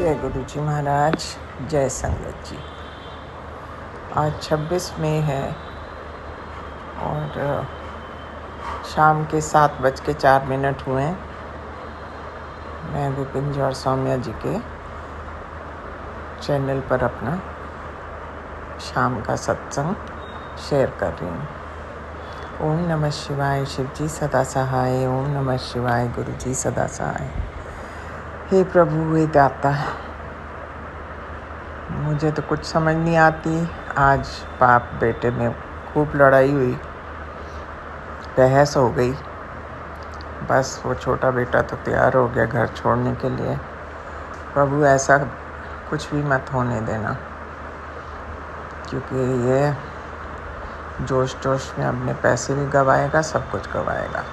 जय गुरु जी महाराज, जय संगत जी। आज 26 मई है और शाम के 7:04 हुए हैं। मैं विपिन जी और सौम्या जी के चैनल पर अपना शाम का सत्संग शेयर कर रही हूँ। ओम नमः शिवाय, शिव जी सदा सहाय। ओम नमः शिवाय, गुरु जी सदा सहाय। हे प्रभु, हे दाता, मुझे तो कुछ समझ नहीं आती। आज बाप बेटे में खूब लड़ाई हुई, बहस हो गई। बस वो छोटा बेटा तो तैयार हो गया घर छोड़ने के लिए। प्रभु, ऐसा कुछ भी मत होने देना, क्योंकि ये जोश जोश में अपने पैसे भी गवाएगा, सब कुछ गवाएगा।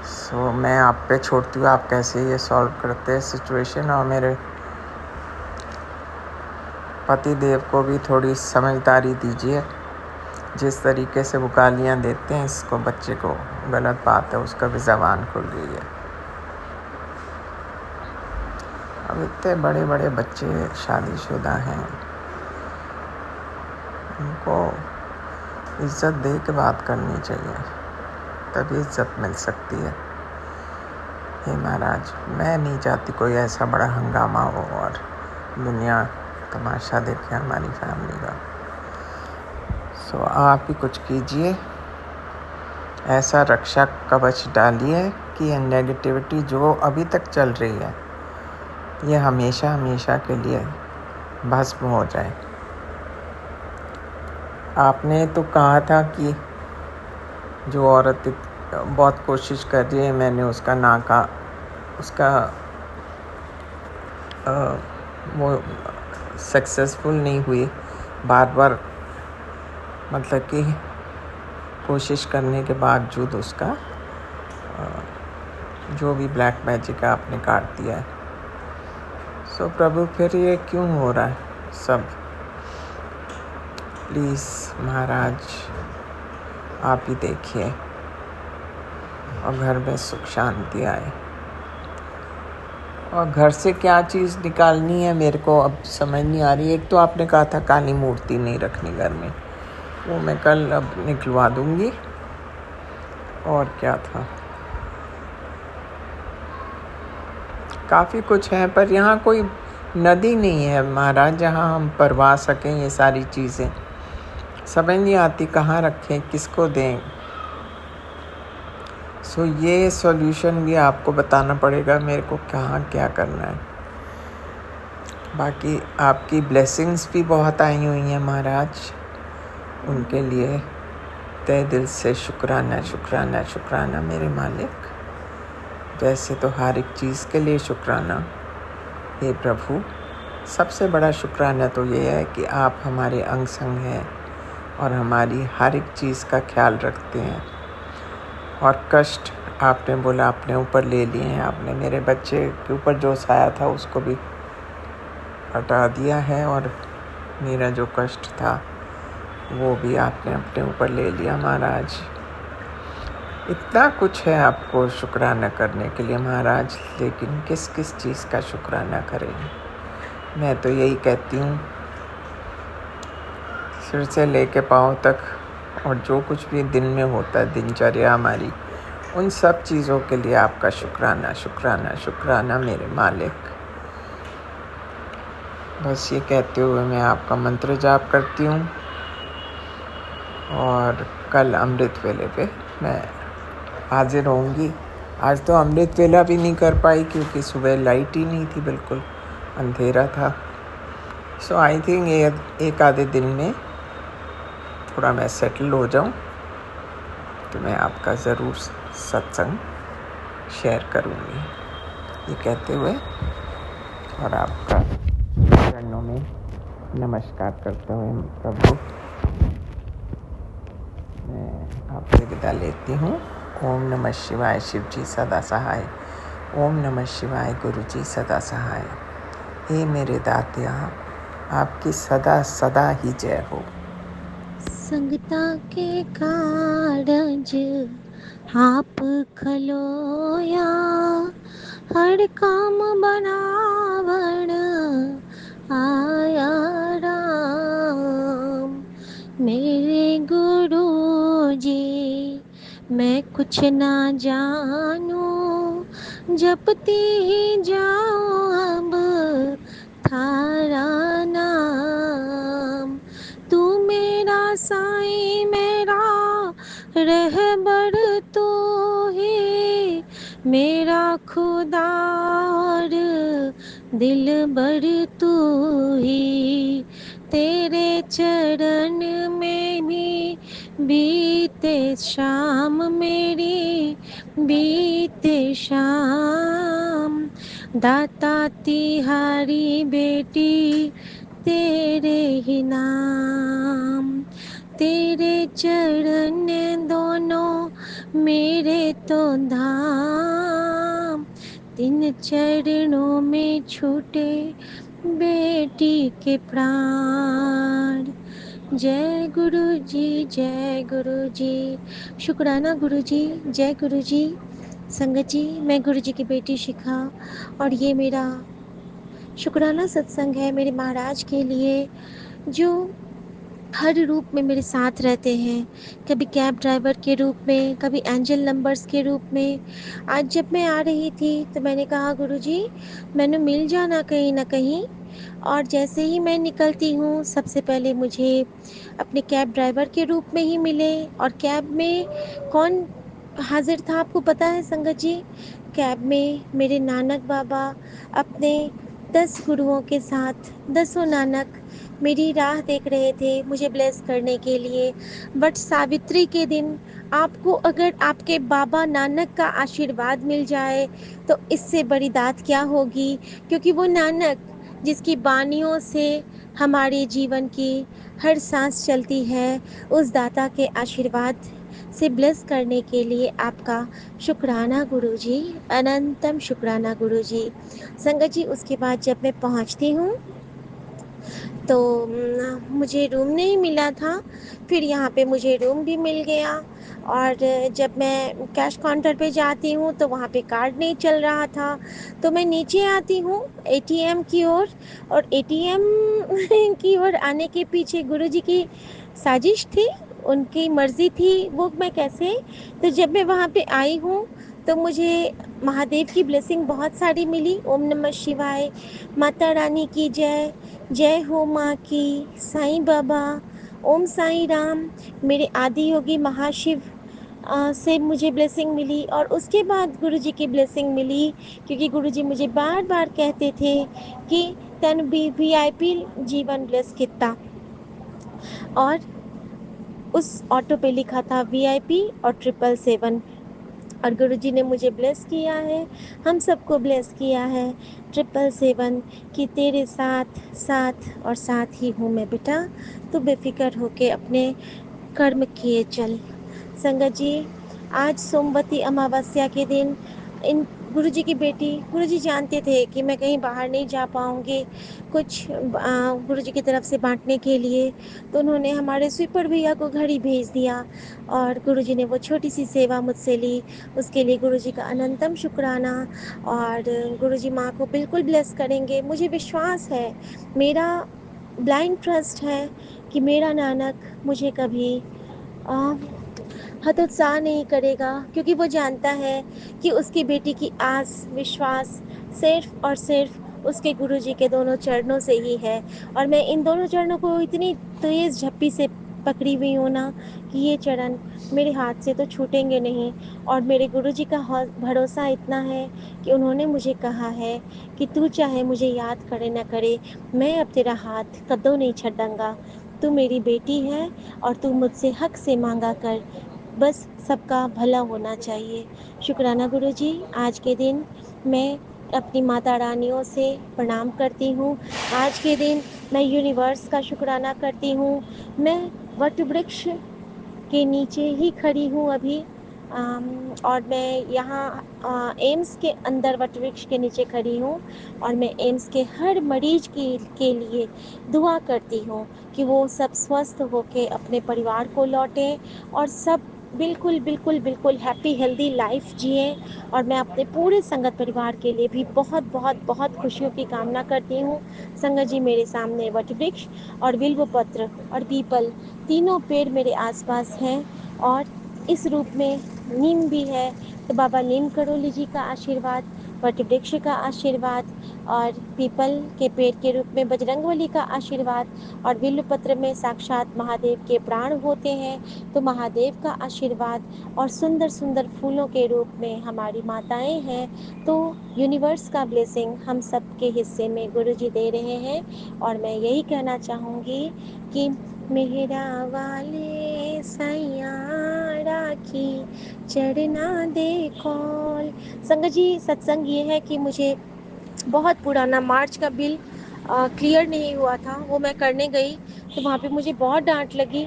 सो मैं आप पे छोड़ती हूँ, आप कैसे ये सॉल्व करते हैं सिचुएशन। और मेरे पति देव को भी थोड़ी समझदारी दीजिए। जिस तरीके से वो गालियाँ देते हैं, इसको बच्चे को गलत बात है, उसका भी ज़बान खुल गई है। अब इतने बड़े बड़े बच्चे शादीशुदा हैं, उनको इज्जत दे के बात करनी चाहिए, तभी इज्जत मिल सकती है। हे महाराज, मैं नहीं चाहती कोई ऐसा बड़ा हंगामा हो और दुनिया तमाशा देखे हमारी फैमिली का। सो आप ही कुछ कीजिए, ऐसा रक्षा कवच डालिए कि ये नेगेटिविटी जो अभी तक चल रही है, ये हमेशा हमेशा के लिए भस्म हो जाए। आपने तो कहा था कि जो औरत बहुत कोशिश कर रही है, मैंने उसका वो सक्सेसफुल नहीं हुई। बार बार मतलब कि कोशिश करने के बावजूद उसका जो भी ब्लैक मैजिक है आपने काट दिया है। सो प्रभु, फिर ये क्यों हो रहा है सब? प्लीज़ महाराज, आप ही देखिए और घर में सुख शांति आए। और घर से क्या चीज़ निकालनी है मेरे को अब समझ नहीं आ रही। एक तो आपने कहा था काली मूर्ति नहीं रखनी घर में, वो मैं कल अब निकलवा दूंगी। और क्या था, काफ़ी कुछ है, पर यहाँ कोई नदी नहीं है महाराज जहाँ हम परवा सकें ये सारी चीज़ें। समझ नहीं आती कहाँ रखें, किसको दें। सो ये सॉल्यूशन भी आपको बताना पड़ेगा मेरे को, कहाँ क्या करना है। बाकी आपकी ब्लेसिंग्स भी बहुत आई हुई हैं महाराज, उनके लिए तहे दिल से शुक्राना शुक्राना शुक्राना मेरे मालिक। वैसे तो हर एक चीज़ के लिए शुक्राना। हे प्रभु, सबसे बड़ा शुक्राना तो ये है कि आप हमारे अंग संग हैं और हमारी हर एक चीज़ का ख्याल रखते हैं। और कष्ट आपने बोला अपने ऊपर ले लिए हैं। आपने मेरे बच्चे के ऊपर जो साया था उसको भी हटा दिया है, और मेरा जो कष्ट था वो भी आपने अपने ऊपर ले लिया महाराज। इतना कुछ है आपको शुक्राना करने के लिए महाराज, लेकिन किस किस चीज़ का शुक्राना करें। मैं तो यही कहती हूँ, सिर से लेके पाँव तक और जो कुछ भी दिन में होता है, दिनचर्या हमारी, उन सब चीज़ों के लिए आपका शुक्राना शुक्राना शुक्राना मेरे मालिक। बस ये कहते हुए मैं आपका मंत्र जाप करती हूँ। और कल अमृत वेले पे मैं हाजिर होंगी। आज तो अमृत वेला भी नहीं कर पाई क्योंकि सुबह लाइट ही नहीं थी, बिल्कुल अंधेरा था। सो आई थिंक एक आधे दिन में थोड़ा मैं सेटल हो जाऊँ तो मैं आपका ज़रूर सत्संग शेयर करूँगी। ये कहते हुए और आपका चरणों में नमस्कार करते हुए प्रभु, मैं आपसे विदा लेती हूँ। ओम नमः शिवाय, शिव जी सदा सहाय। ओम नमः शिवाय, गुरु जी सदा सहाय। हे मेरे दातिया, आपकी सदा सदा ही जय हो। संगता के कारज आप खलोया, हर काम बनावण आया राम। मेरे गुरु जी मैं कुछ ना जानू, जपती ही जाऊं अब थारा नाम। तू मेरा साईं मेरा रहबर तू ही, मेरा खुदा और दिलबर तू ही। तेरे चरण में ही बीते शाम मेरी, बीते शाम। दाता तिहारी बेटी तेरे ही नाम। तेरे चरण दोनों मेरे तो धाम। तिन चरणों में छूटे बेटी के प्राण। जय गुरु जी, जय गुरु जी। शुक्राना गुरु जी, जय गुरु जी। संगत जी, मैं गुरु जी की बेटी शिखा, और ये मेरा शुक्राना सत्संग है मेरे महाराज के लिए, जो हर रूप में मेरे साथ रहते हैं। कभी कैब ड्राइवर के रूप में, कभी एंजल नंबर्स के रूप में। आज जब मैं आ रही थी तो मैंने कहा गुरुजी मैंने मिल जाना कहीं ना कहीं। और जैसे ही मैं निकलती हूँ सबसे पहले मुझे अपने कैब ड्राइवर के रूप में ही मिले। और कैब में कौन हाजिर था आपको पता है संगत जी? कैब में मेरे नानक बाबा अपने 10 गुरुओं के साथ, 10 नानक मेरी राह देख रहे थे मुझे ब्लेस करने के लिए। बट सावित्री के दिन आपको अगर आपके बाबा नानक का आशीर्वाद मिल जाए तो इससे बड़ी दात क्या होगी, क्योंकि वो नानक जिसकी बानियों से हमारे जीवन की हर सांस चलती है, उस दाता के आशीर्वाद से ब्लेस करने के लिए आपका शुक्राना गुरुजी, अनंतम शुक्राना गुरुजी। संगत जी, उसके बाद जब मैं पहुंचती हूँ तो मुझे रूम नहीं मिला था, फिर यहाँ पे मुझे रूम भी मिल गया। और जब मैं कैश काउंटर पे जाती हूँ तो वहाँ पे कार्ड नहीं चल रहा था, तो मैं नीचे आती हूँ एटीएम की ओर। और एटीएम की ओर आने के पीछे गुरुजी की साजिश थी, उनकी मर्जी थी, वो मैं कैसे। तो जब मैं वहाँ पे आई हूँ तो मुझे महादेव की ब्लेसिंग बहुत सारी मिली। ओम नमः शिवाय, माता रानी की जय, जय हो माँ की, साईं बाबा, ओम साईं राम, मेरे आदि योगी महाशिव से मुझे ब्लेसिंग मिली। और उसके बाद गुरुजी की ब्लेसिंग मिली, क्योंकि गुरुजी मुझे बार बार कहते थे कि तन भी वीआईपी जीवन ब्लेस किता। और उस ऑटो पे लिखा था वीआईपी और 777। और गुरुजी ने मुझे ब्लेस किया है, हम सबको ब्लेस किया है 777 कि तेरे साथ साथ और साथ ही हूँ मैं बेटा, तू बेफिक्र होके अपने कर्म किए चल। संगत जी, आज सोमवती अमावस्या के दिन इन गुरुजी की बेटी, गुरुजी जानते थे कि मैं कहीं बाहर नहीं जा पाऊँगी कुछ गुरुजी की तरफ से बांटने के लिए, तो उन्होंने हमारे स्वीपर भैया को घड़ी भेज दिया और गुरुजी ने वो छोटी सी सेवा मुझसे ली। उसके लिए गुरुजी का अनंतम शुक्राना। और गुरुजी माँ को बिल्कुल ब्लेस करेंगे, मुझे विश्वास है, मेरा ब्लाइंड ट्रस्ट है कि मेरा नानक मुझे कभी हतोत्साह नहीं करेगा, क्योंकि वो जानता है कि उसकी बेटी की आस विश्वास सिर्फ और सिर्फ उसके गुरुजी के दोनों चरणों से ही है। और मैं इन दोनों चरणों को इतनी तेज़ झप्पी से पकड़ी हुई हूँ ना कि ये चरण मेरे हाथ से तो छूटेंगे नहीं। और मेरे गुरुजी का भरोसा इतना है कि उन्होंने मुझे कहा है कि तू चाहे मुझे याद करे न करे, मैं अब तेरा हाथ कदों नहीं छड्डांगा। तू मेरी बेटी है और तू मुझसे हक से मांगा कर, बस सबका भला होना चाहिए। शुक्राना गुरुजी, आज के दिन मैं अपनी माता रानियों से प्रणाम करती हूँ। आज के दिन मैं यूनिवर्स का शुक्राना करती हूँ। मैं वट वृक्ष के नीचे ही खड़ी हूँ अभी। और मैं यहाँ एम्स के अंदर वटवृक्ष के नीचे खड़ी हूँ। और मैं एम्स के हर मरीज के लिए दुआ करती हूँ कि वो सब स्वस्थ होके अपने परिवार को लौटें और सब बिल्कुल, बिल्कुल, बिल्कुल हैप्पी हेल्दी लाइफ जिएँ और मैं अपने पूरे संगत परिवार के लिए भी बहुत, बहुत, बहुत खुशियों की कामना करती हूँ। संगत जी मेरे सामने वट वृक्ष और बिल्व पत्र और पीपल तीनों पेड़ मेरे आस-पास हैं और इस रूप में नीम भी है, तो बाबा नीम करोली जी का आशीर्वाद, वट वृक्ष का आशीर्वाद और पीपल के पेड़ के रूप में बजरंगबली का आशीर्वाद और बिल्व पत्र में साक्षात महादेव के प्राण होते हैं, तो महादेव का आशीर्वाद और सुंदर सुंदर फूलों के रूप में हमारी माताएं हैं, तो यूनिवर्स का ब्लेसिंग हम सब के हिस्से में गुरुजी दे रहे हैं। और मैं यही कहना चाहूँगी कि मेहरा वाले सैया राखी चरना दे कौल। संगत जी, सत्संग ये है कि मुझे बहुत पुराना मार्च का बिल क्लियर नहीं हुआ था, वो मैं करने गई तो वहाँ पे मुझे बहुत डांट लगी।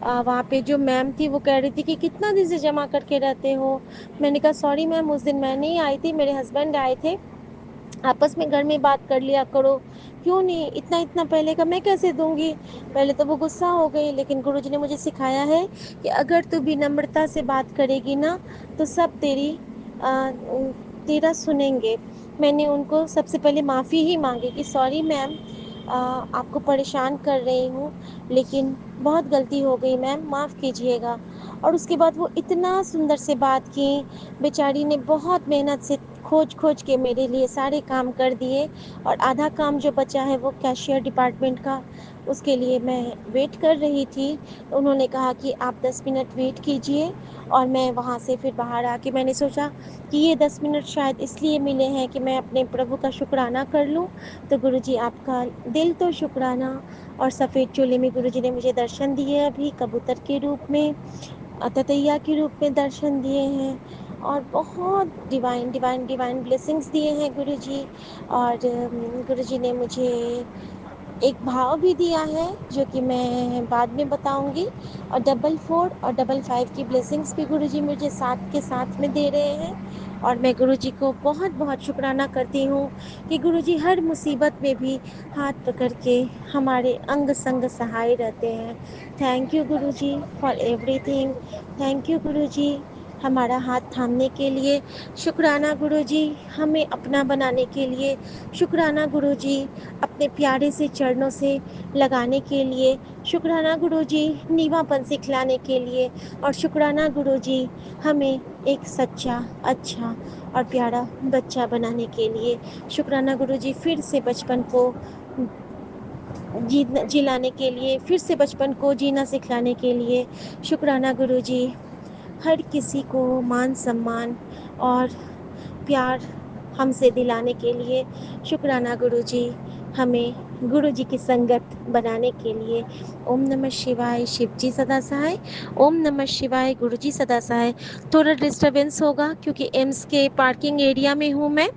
वहाँ पे जो मैम थी वो कह रही थी कि कितना दिन से जमा करके रहते हो। मैंने कहा सॉरी मैम, उस दिन मैं नहीं आई थी, मेरे हस्बैंड आए थे, आपस में घर में बात कर लिया करो। क्यों नहीं, इतना इतना पहले का मैं कैसे दूंगी। पहले तो वो गुस्सा हो गई, लेकिन गुरुजी ने मुझे सिखाया है कि अगर तू विनम्रता से बात करेगी ना तो सब तेरा सुनेंगे। मैंने उनको सबसे पहले माफ़ी ही मांगी कि सॉरी मैम, आपको परेशान कर रही हूँ, लेकिन बहुत गलती हो गई मैम, माफ़ कीजिएगा। और उसके बाद वो इतना सुंदर से बात की, बेचारी ने बहुत मेहनत से खोज खोज के मेरे लिए सारे काम कर दिए और आधा काम जो बचा है वो कैशियर डिपार्टमेंट का, उसके लिए मैं वेट कर रही थी। उन्होंने कहा कि आप 10 मिनट वेट कीजिए और मैं वहाँ से फिर बाहर आके मैंने सोचा कि ये 10 मिनट शायद इसलिए मिले हैं कि मैं अपने प्रभु का शुक्राना कर लूँ। तो गुरुजी आपका दिल तो शुक्राना। और सफ़ेद चोले में गुरुजी ने मुझे दर्शन दिए, अभी कबूतर के रूप में, ततैया के रूप में दर्शन दिए हैं और बहुत डिवाइन डिवाइन डिवाइन ब्लेसिंग्स दिए हैं गुरुजी। और गुरुजी ने मुझे एक भाव भी दिया है जो कि मैं बाद में बताऊंगी। और 44 और 55 की ब्लेसिंग्स भी गुरुजी मुझे साथ के साथ में दे रहे हैं। और मैं गुरुजी को बहुत बहुत शुक्राना करती हूँ कि गुरुजी हर मुसीबत में भी हाथ पकड़ के हमारे अंग संग सहाय रहते हैं। Thank you Guruji for everything. Thank you Guruji हमारा हाथ थामने के लिए। शुक्राना गुरुजी हमें अपना बनाने के लिए। शुक्राना गुरुजी अपने प्यारे से चरणों से लगाने के लिए। शुक्राना गुरुजी नीवापन सिखलाने के लिए। और शुक्राना गुरुजी हमें एक सच्चा, अच्छा और प्यारा बच्चा बनाने के लिए। शुक्राना गुरुजी फिर से बचपन को जिलाने के लिए, फिर से बचपन को जीना सिखलाने के लिए। शुक्राना गुरुजी हर किसी को मान सम्मान और प्यार हमसे दिलाने के लिए। शुक्राना गुरुजी हमें गुरुजी की संगत बनाने के लिए। ओम नमः शिवाय, शिव जी सदा सहाय। ओम नमः शिवाय, गुरुजी सदा सहाय। थोड़ा डिस्टरबेंस होगा क्योंकि एम्स के पार्किंग एरिया में हूँ मैं।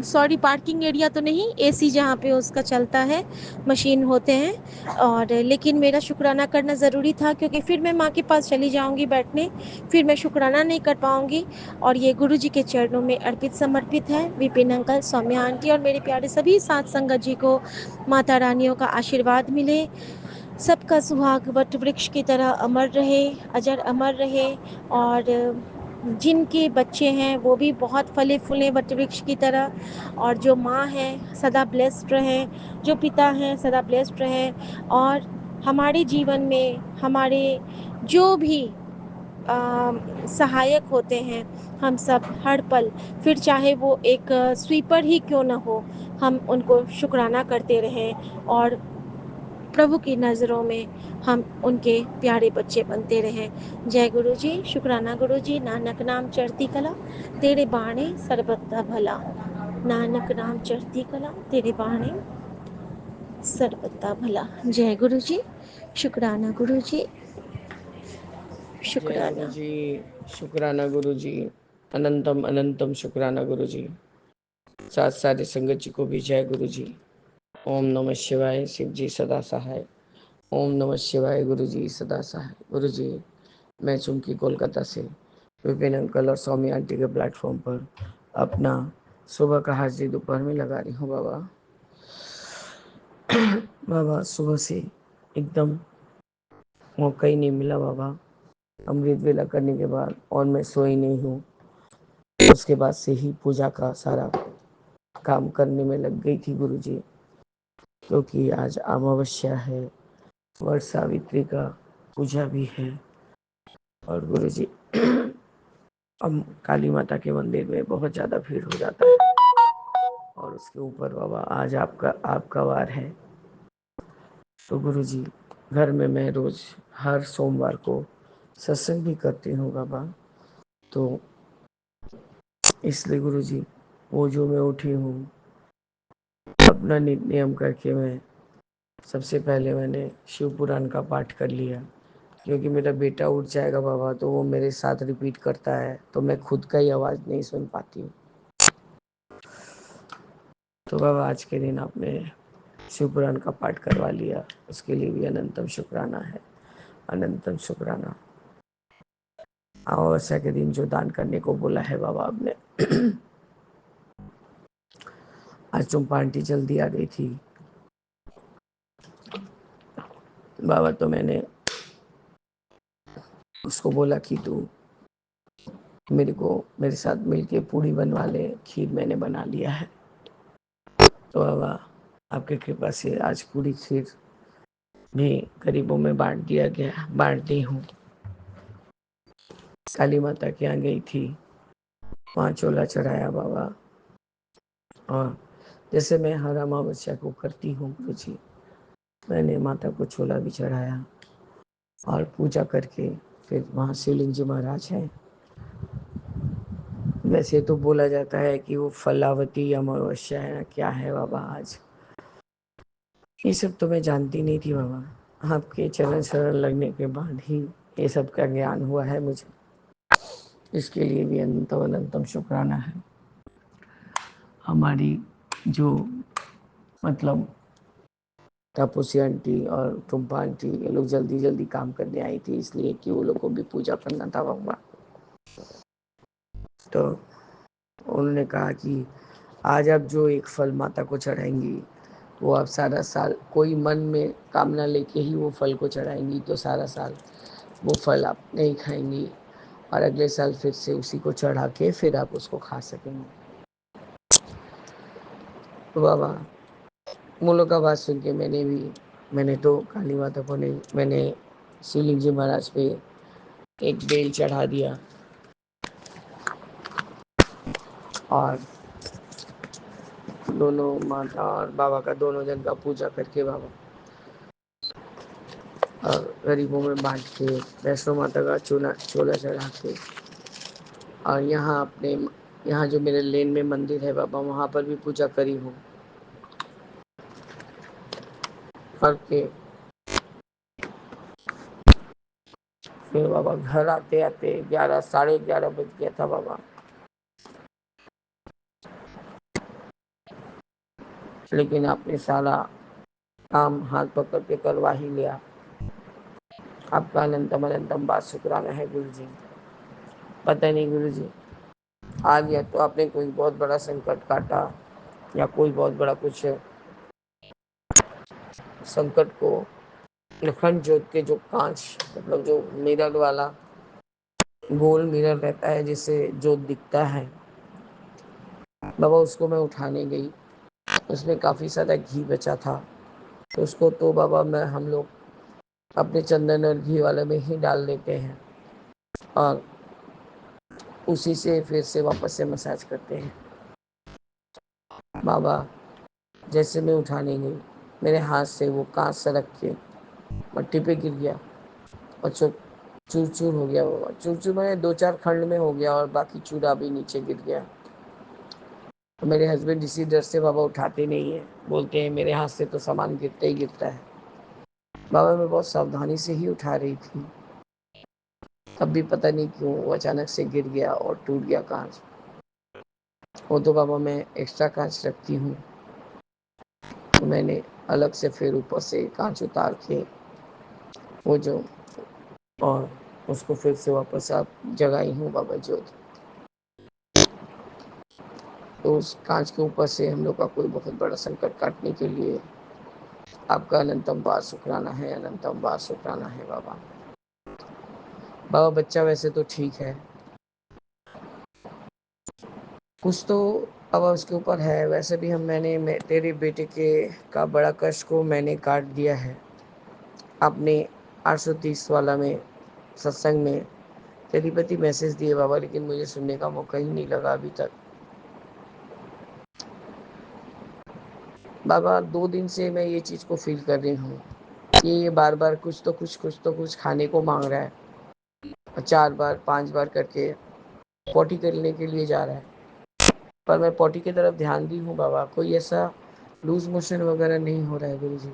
सॉरी, पार्किंग एरिया तो नहीं, एसी जहाँ पे उसका चलता है, मशीन होते हैं। और लेकिन मेरा शुक्राना करना ज़रूरी था क्योंकि फिर मैं माँ के पास चली जाऊँगी बैठने, फिर मैं शुक्राना नहीं कर पाऊँगी। और ये गुरु जी के चरणों में अर्पित समर्पित है। विपिन अंकल, सौम्या आंटी और मेरे प्यारे सभी साथ संगत जी को माता रानियों का आशीर्वाद मिले। सबका सुहाग वट वृक्ष की तरह अमर रहे, अजर अमर रहे। और जिनके बच्चे हैं वो भी बहुत फले फूले वट वृक्ष की तरह। और जो माँ है सदा ब्लेस्ड रहें, जो पिता हैं सदा ब्लेस्ड रहें। और हमारे जीवन में हमारे जो भी सहायक होते हैं, हम सब हर पल, फिर चाहे वो एक स्वीपर ही क्यों ना हो, हम उनको शुक्राना करते रहें और प्रभु की नज़रों में हम उनके प्यारे बच्चे बनते रहें। जय गुरु जी। शुक्राना गुरु जी। नानक नाम चढ़ती कला, तेरे बाणे सर्बदा भला। नानक नाम चढ़ती कला, तेरे बाणे सर्बदा भला। जय गुरु जी। शुक्राना गुरु जी। जय गुरु शुक्राना। जी। शुक्राना गुरु जी। अनंतम अनंतम शुक्राना गुरु जी। साथ सारी संगत जी को भी जय गुरु जी। ओम नमः शिवाय, शिव जी सदा सहाय। ओम नमः शिवाय, गुरु जी सदा सहाय। गुरु जी, मैं चुमकी कोलकाता से विपिन अंकल और स्वामी आंटी के प्लेटफॉर्म पर अपना सुबह का हाजिरी दोपहर में लगा रही हूँ। बाबा बाबा सुबह से एकदम मौका ही नहीं मिला बाबा। अमृत वेला करने के बाद और मैं सोई नहीं हूँ। उसके बाद से ही पूजा का सारा काम करने में लग गई थी गुरुजी, क्योंकि आज अमावस्या है, वट सावित्री का पूजा भी है। और गुरुजी अब काली माता के मंदिर में बहुत ज़्यादा भीड़ हो जाता है, और उसके ऊपर बाबा आज आपका वार है। तो गुरुजी घर में मैं रोज हर सोमवार को सत्संग भी करती हूँ बाबा। तो इसलिए गुरुजी वो जो मैं उठी हूँ, अपना नियम करके मैं सबसे पहले मैंने शिव पुराण का पाठ कर लिया, क्योंकि मेरा बेटा उठ जाएगा बाबा तो वो मेरे साथ रिपीट करता है, तो मैं खुद का ही आवाज़ नहीं सुन पाती हूँ। तो बाबा आज के दिन आपने शिव पुराण का पाठ करवा लिया, उसके लिए भी अनंतम शुक्राना है, अनंतम शुक्राना। अमावस्या के दिन जो दान करने को बोला है बाबा आपने, आज तुम पार्टी जल्दी आ गई थी बाबा, तो मैंने उसको बोला कि तू मेरे साथ मिलके पूड़ी बनवा ले, खीर मैंने बना लिया है। तो बाबा आपकी कृपा से आज पूरी खीर भी गरीबों में बांट दी हूँ। काली माता के यहाँ गई थी, वहाँ चोला चढ़ाया बाबा, और जैसे मैं हर अमावस्या को करती हूँ गुरु जी, मैंने माता को छोला भी चढ़ाया और पूजा करके फिर वहाँ शिवलिंग जी महाराज हैं। वैसे तो बोला जाता है कि वो फलावती अमावस्या है ना, क्या है बाबा आज, ये सब तो मैं जानती नहीं थी बाबा। आपके चरण शरण लगने के बाद ही ये सब का ज्ञान हुआ है मुझे, इसके लिए भी अनंतम अनंतम शुक्राना है। हमारी जो मतलब तापसी आंटी और टुम्पा आंटी, ये लोग जल्दी जल्दी काम करने आई थी, इसलिए कि वो लोग को भी पूजा करना था बाबा। तो उन्होंने कहा कि आज आप जो एक फल माता को चढ़ाएंगी, वो आप सारा साल कोई मन में कामना लेके ही वो फल को चढ़ाएंगी, तो सारा साल वो फल आप नहीं खाएंगी, और अगले साल फिर से उसी को चढ़ा के फिर आप उसको खा सकेंगे। तो बाबा मूलों का बात सुन के मैंने तो काली माता को नहीं, मैंने शिवलिंग जी महाराज पे एक बेल चढ़ा दिया, और दोनों माता और बाबा का दोनों जन का पूजा करके बाबा और गरीबों में बांट के, वैष्णो माता का चोला चढ़ा के, और यहाँ जो मेरे लेन में मंदिर है बाबा, वहाँ पर भी पूजा करी हूँ करके फिर बाबा घर आते आते 11 साढ़े 11 बज गया था बाबा। लेकिन आपने सारा काम हाथ पकड़ के करवा ही लिया। आपका अनंतम अनंतम बात शुक्राना है गुरु जी। पता नहीं गुरु जी, आ गया तो आपने कोई बहुत बड़ा संकट काटा, या कोई बहुत बड़ा कुछ संकट को अखंड ज्योत के जो कांच, मतलब जो मिरर वाला गोल मिरर रहता है जिससे ज्योत दिखता है बाबा, उसको मैं उठाने गई, उसमें काफ़ी सारा घी बचा था, तो उसको तो बाबा हम लोग अपने चंदन और घी वाले में ही डाल देते हैं, और उसी से फिर से वापस से मसाज करते हैं बाबा। जैसे मैं उठाने गई, मेरे हाथ से वो कांच सरक के मट्टी पे गिर गया, और चूर चूर हो गया बाबा। चूर चूर मैंने 2-4 खंड में हो गया, और बाकी चूरा भी नीचे गिर गया। तो मेरे हस्बैंड इसी डर से बाबा उठाते नहीं है, बोलते हैं मेरे हाथ से तो सामान गिरता ही गिरता है। बाबा मैं बहुत सावधानी से ही उठा रही थी, तब भी पता नहीं क्यों वो अचानक से गिर गया और टूट गया कांच। वो तो बाबा मैं एक्स्ट्रा कांच रखती हूँ, तो मैंने अलग से फिर ऊपर से कांच उतार के वो जो, और उसको फिर से वापस आप जगाई हूँ बाबा ज्योत। तो उस कांच के ऊपर से हम लोग का कोई बहुत बड़ा संकट काटने के लिए आपका अनंतम बार शुक्राना है, अनंतम बार शुक्राना है बाबा। बाबा बच्चा वैसे तो ठीक है, कुछ तो अब उसके ऊपर है। वैसे भी मैंने तेरे बेटे के का बड़ा कष्ट को मैंने काट दिया है। आपने 830 वाला में सत्संग में टेलीपैथी मैसेज दिए बाबा, लेकिन मुझे सुनने का मौका ही नहीं लगा अभी तक। बाबा 2 दिन से मैं ये चीज़ को फील कर रही हूँ, ये बार बार कुछ खाने को मांग रहा है, और 4 बार 5 बार करके पॉटी करने के लिए जा रहा है। पर मैं पॉटी की तरफ ध्यान दी हूँ बाबा, कोई ऐसा लूज मोशन वगैरह नहीं हो रहा है गुरु जी।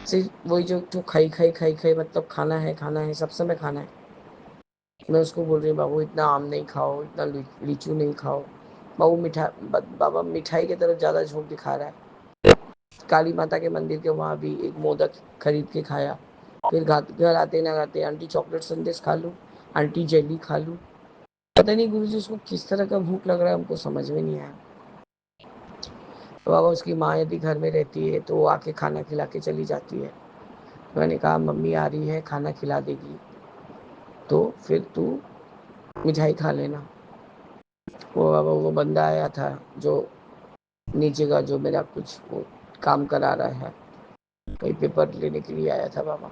सिर्फ वही जो खाई मतलब खाना है सब समय खाना है। मैं उसको बोल रही हूँ बाबू इतना आम नहीं खाओ, इतना लीचू नहीं खाओ। बाबा मिठाई की तरफ ज़्यादा झोंक दिखा रहा है। काली माता के मंदिर के वहाँ भी एक मोदक खरीद के खाया, फिर घर आते ना आते आंटी चॉकलेट संदेश खा लूँ, आंटी जेली खा लूँ। पता नहीं गुरु जी उसको किस तरह का भूख लग रहा है, हमको समझ में नहीं आया। तो बाबा उसकी माँ यदि घर में रहती है तो वो आके खाना खिला के चली जाती है। मैंने कहा मम्मी आ रही है खाना खिला देगी, तो फिर तू मिठाई खा लेना। वो बाबा वो बंदा आया था जो नीचे का, जो मेरा कुछ वो काम करा रहा है, कहीं पेपर लेने के लिए आया था बाबा।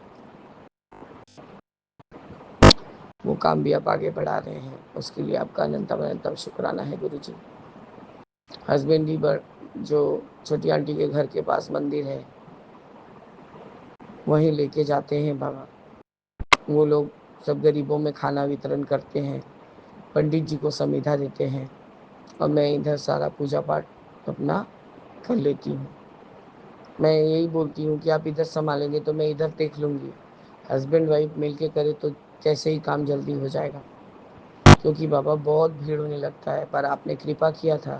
वो काम भी आप आगे बढ़ा रहे हैं, उसके लिए आपका अनंतम अनंतम शुक्राना है गुरु जी। हस्बैंड भी जो छोटी आंटी के घर के पास मंदिर है वहीं लेके जाते हैं बाबा। वो लोग सब गरीबों में खाना वितरण करते हैं, पंडित जी को संविधा देते हैं, और मैं इधर सारा पूजा पाठ अपना कर लेती हूँ। मैं यही बोलती हूँ कि आप इधर संभालेंगे तो मैं इधर देख लूँगी। हस्बैंड वाइफ मिल के करे तो कैसे ही काम जल्दी हो जाएगा, क्योंकि बाबा बहुत भीड़ होने लगता है। पर आपने कृपा किया था,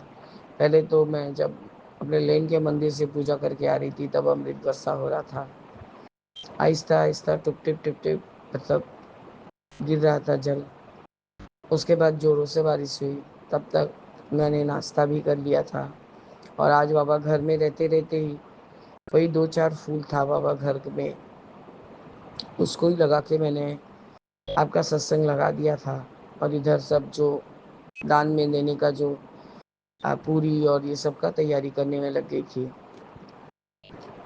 पहले तो मैं जब अपने लेन के मंदिर से पूजा करके आ रही थी तब अमृत वर्षा हो रहा था, आहिस्ता आहिस्ता टिप टिप मतलब गिर रहा था जल। उसके बाद जोरों से बारिश हुई, तब तक मैंने नाश्ता भी कर लिया था। और आज बाबा घर में रहते रहते ही वही 2-4 फूल था बाबा घर में, उसको ही लगा के मैंने आपका सत्संग लगा दिया था। और इधर सब जो दान में देने का जो पूरी और ये सब का तैयारी करने में लग गई थी।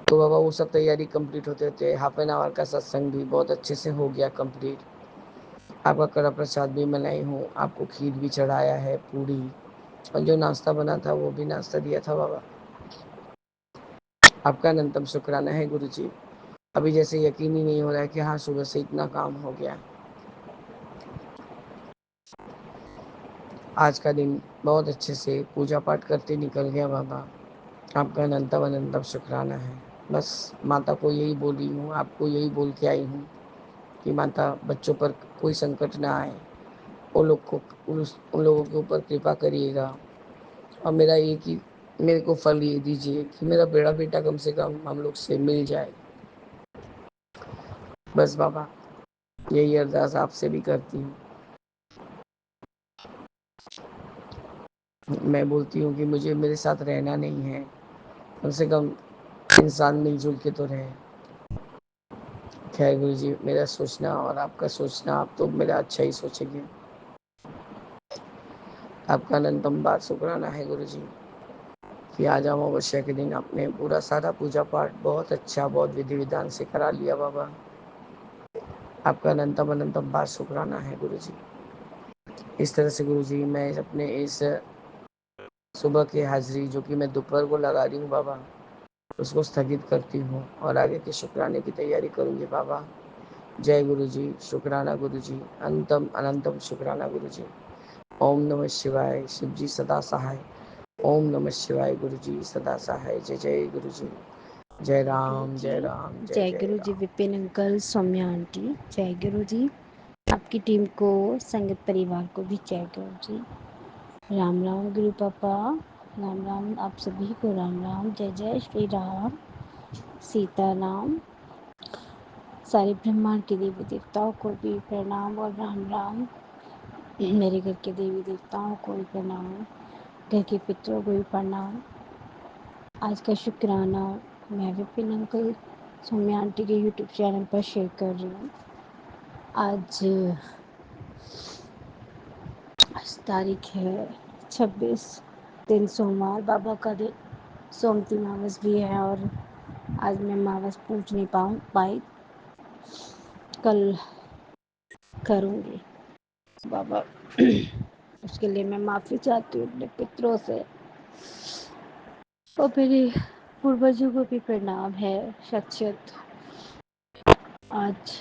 तो बाबा वो सब तैयारी कंप्लीट होते थे, हाफ एन आवर का सत्संग भी बहुत अच्छे से हो गया कंप्लीट। आपका कड़ा प्रसाद भी बनाई हूँ, आपको खीर भी चढ़ाया है, पूरी, और जो नाश्ता बना था वो भी नाश्ता दिया था बाबा। आपका अनंतम शुक्राना है गुरु जी। अभी जैसे यकीन ही नहीं हो रहा है कि हाँ सुबह से इतना काम हो गया। आज का दिन बहुत अच्छे से पूजा पाठ करते निकल गया बाबा। आपका अनंतम अनंतम शुक्राना है। बस माता को यही बोल रही हूँ, आपको यही बोल के आई हूँ कि माता बच्चों पर कोई संकट ना आए, उन लोगों के ऊपर कृपा करिएगा। और मेरा एक ही मेरे को फल ये दीजिए कि मेरा बड़ा बेटा कम से कम हम लोग से मिल जाए। बस बाबा यही अरदास आपसे भी करती हूँ। मैं बोलती हूँ कि मुझे मेरे साथ रहना नहीं है, कम से कम इंसान मिलजुल के तो रहे। खैर गुरु जी, मेरा सोचना और आपका सोचना, आप तो मेरा अच्छा ही सोचेंगे। आपका अनंतम बार शुक्राना है गुरु जी कि आज अमावस्या के दिन आपने पूरा सारा पूजा पाठ बहुत अच्छा, बहुत विधि विधान से करा लिया बाबा। आपका अनंतम अनंतम बार शुक्राना है गुरु जी। इस तरह से गुरु जी मैं अपने इस सुबह की हाजिरी जो कि मैं दोपहर को लगा रही हूँ बाबा, उसको स्थगित करती हूँ और आगे के शुक्राने की तैयारी करूँगी बाबा। जय गुरु जी, शुक्राना गुरु जी, अनंतम अनंतम शुक्राना गुरु जी। ओम नमः शिवाय, शिव जी सदा सहाय। ओम नमः शिवाय, गुरु जी सदा सहाय। जय जय गुरु जी। जय राम जय राम जय जय जय गुरु जी, राम। विपिन अंकल, सौम्या आंटी, जय गुरु जी। आपकी टीम को, संगत परिवार को भी जय गुरु जी। राम राम गुरु पापा, राम राम आप सभी को, राम राम, जय जय श्री राम, सीताराम। सारे ब्रह्मांड के देवी देवताओं को भी प्रणाम और राम राम। मेरे घर के देवी देवताओं को भी प्रणाम, घर के पितरों को भी प्रणाम। आज का शुक्राना मैं विपिन अंकल सौम्या आंटी के यूट्यूब चैनल पर शेयर कर रही हूँ। आज आज तारीख है 26 दिन सोमवार, बाबा का दिन, सोमती मावस भी है और आज मैं मावस पूछ नहीं पाई, कल करूँगी बाबा। उसके लिए मैं माफ़ी चाहती हूँ अपने पितरों से और मेरे पूर्वजों को भी प्रणाम है। शत आज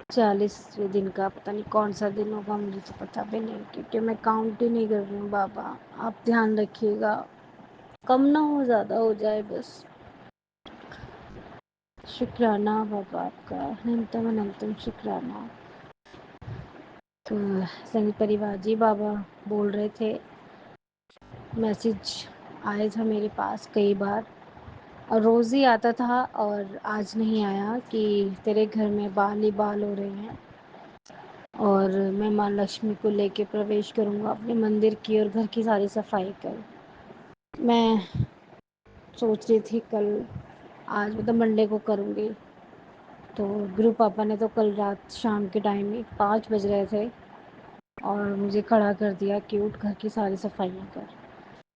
40वें दिन का पता नहीं कौन सा दिन होगा, मुझे तो पता भी नहीं, क्योंकि मैं काउंट ही नहीं कर रही हूँ। बाबा आप ध्यान रखिएगा, कम ना हो ज़्यादा हो जाए बस। शुक्राना बाबा आपका, अनंतम अनंतम शुक्राना। तो संगी परिवार जी, बाबा बोल रहे थे, मैसेज आया था मेरे पास कई बार और रोज़ ही आता था और आज नहीं आया कि तेरे घर में बाल ही बाल हो रहे हैं और मैं माँ लक्ष्मी को लेके प्रवेश करूँगा अपने मंदिर की और घर की सारी सफाई कर। मैं सोच रही थी कल, आज मतलब मंडे को करूँगी। तो गुरु पापा ने तो कल रात शाम के टाइम में 5 बज रहे थे और मुझे खड़ा कर दिया कि उठ घर की सारी सफाइयाँ कर।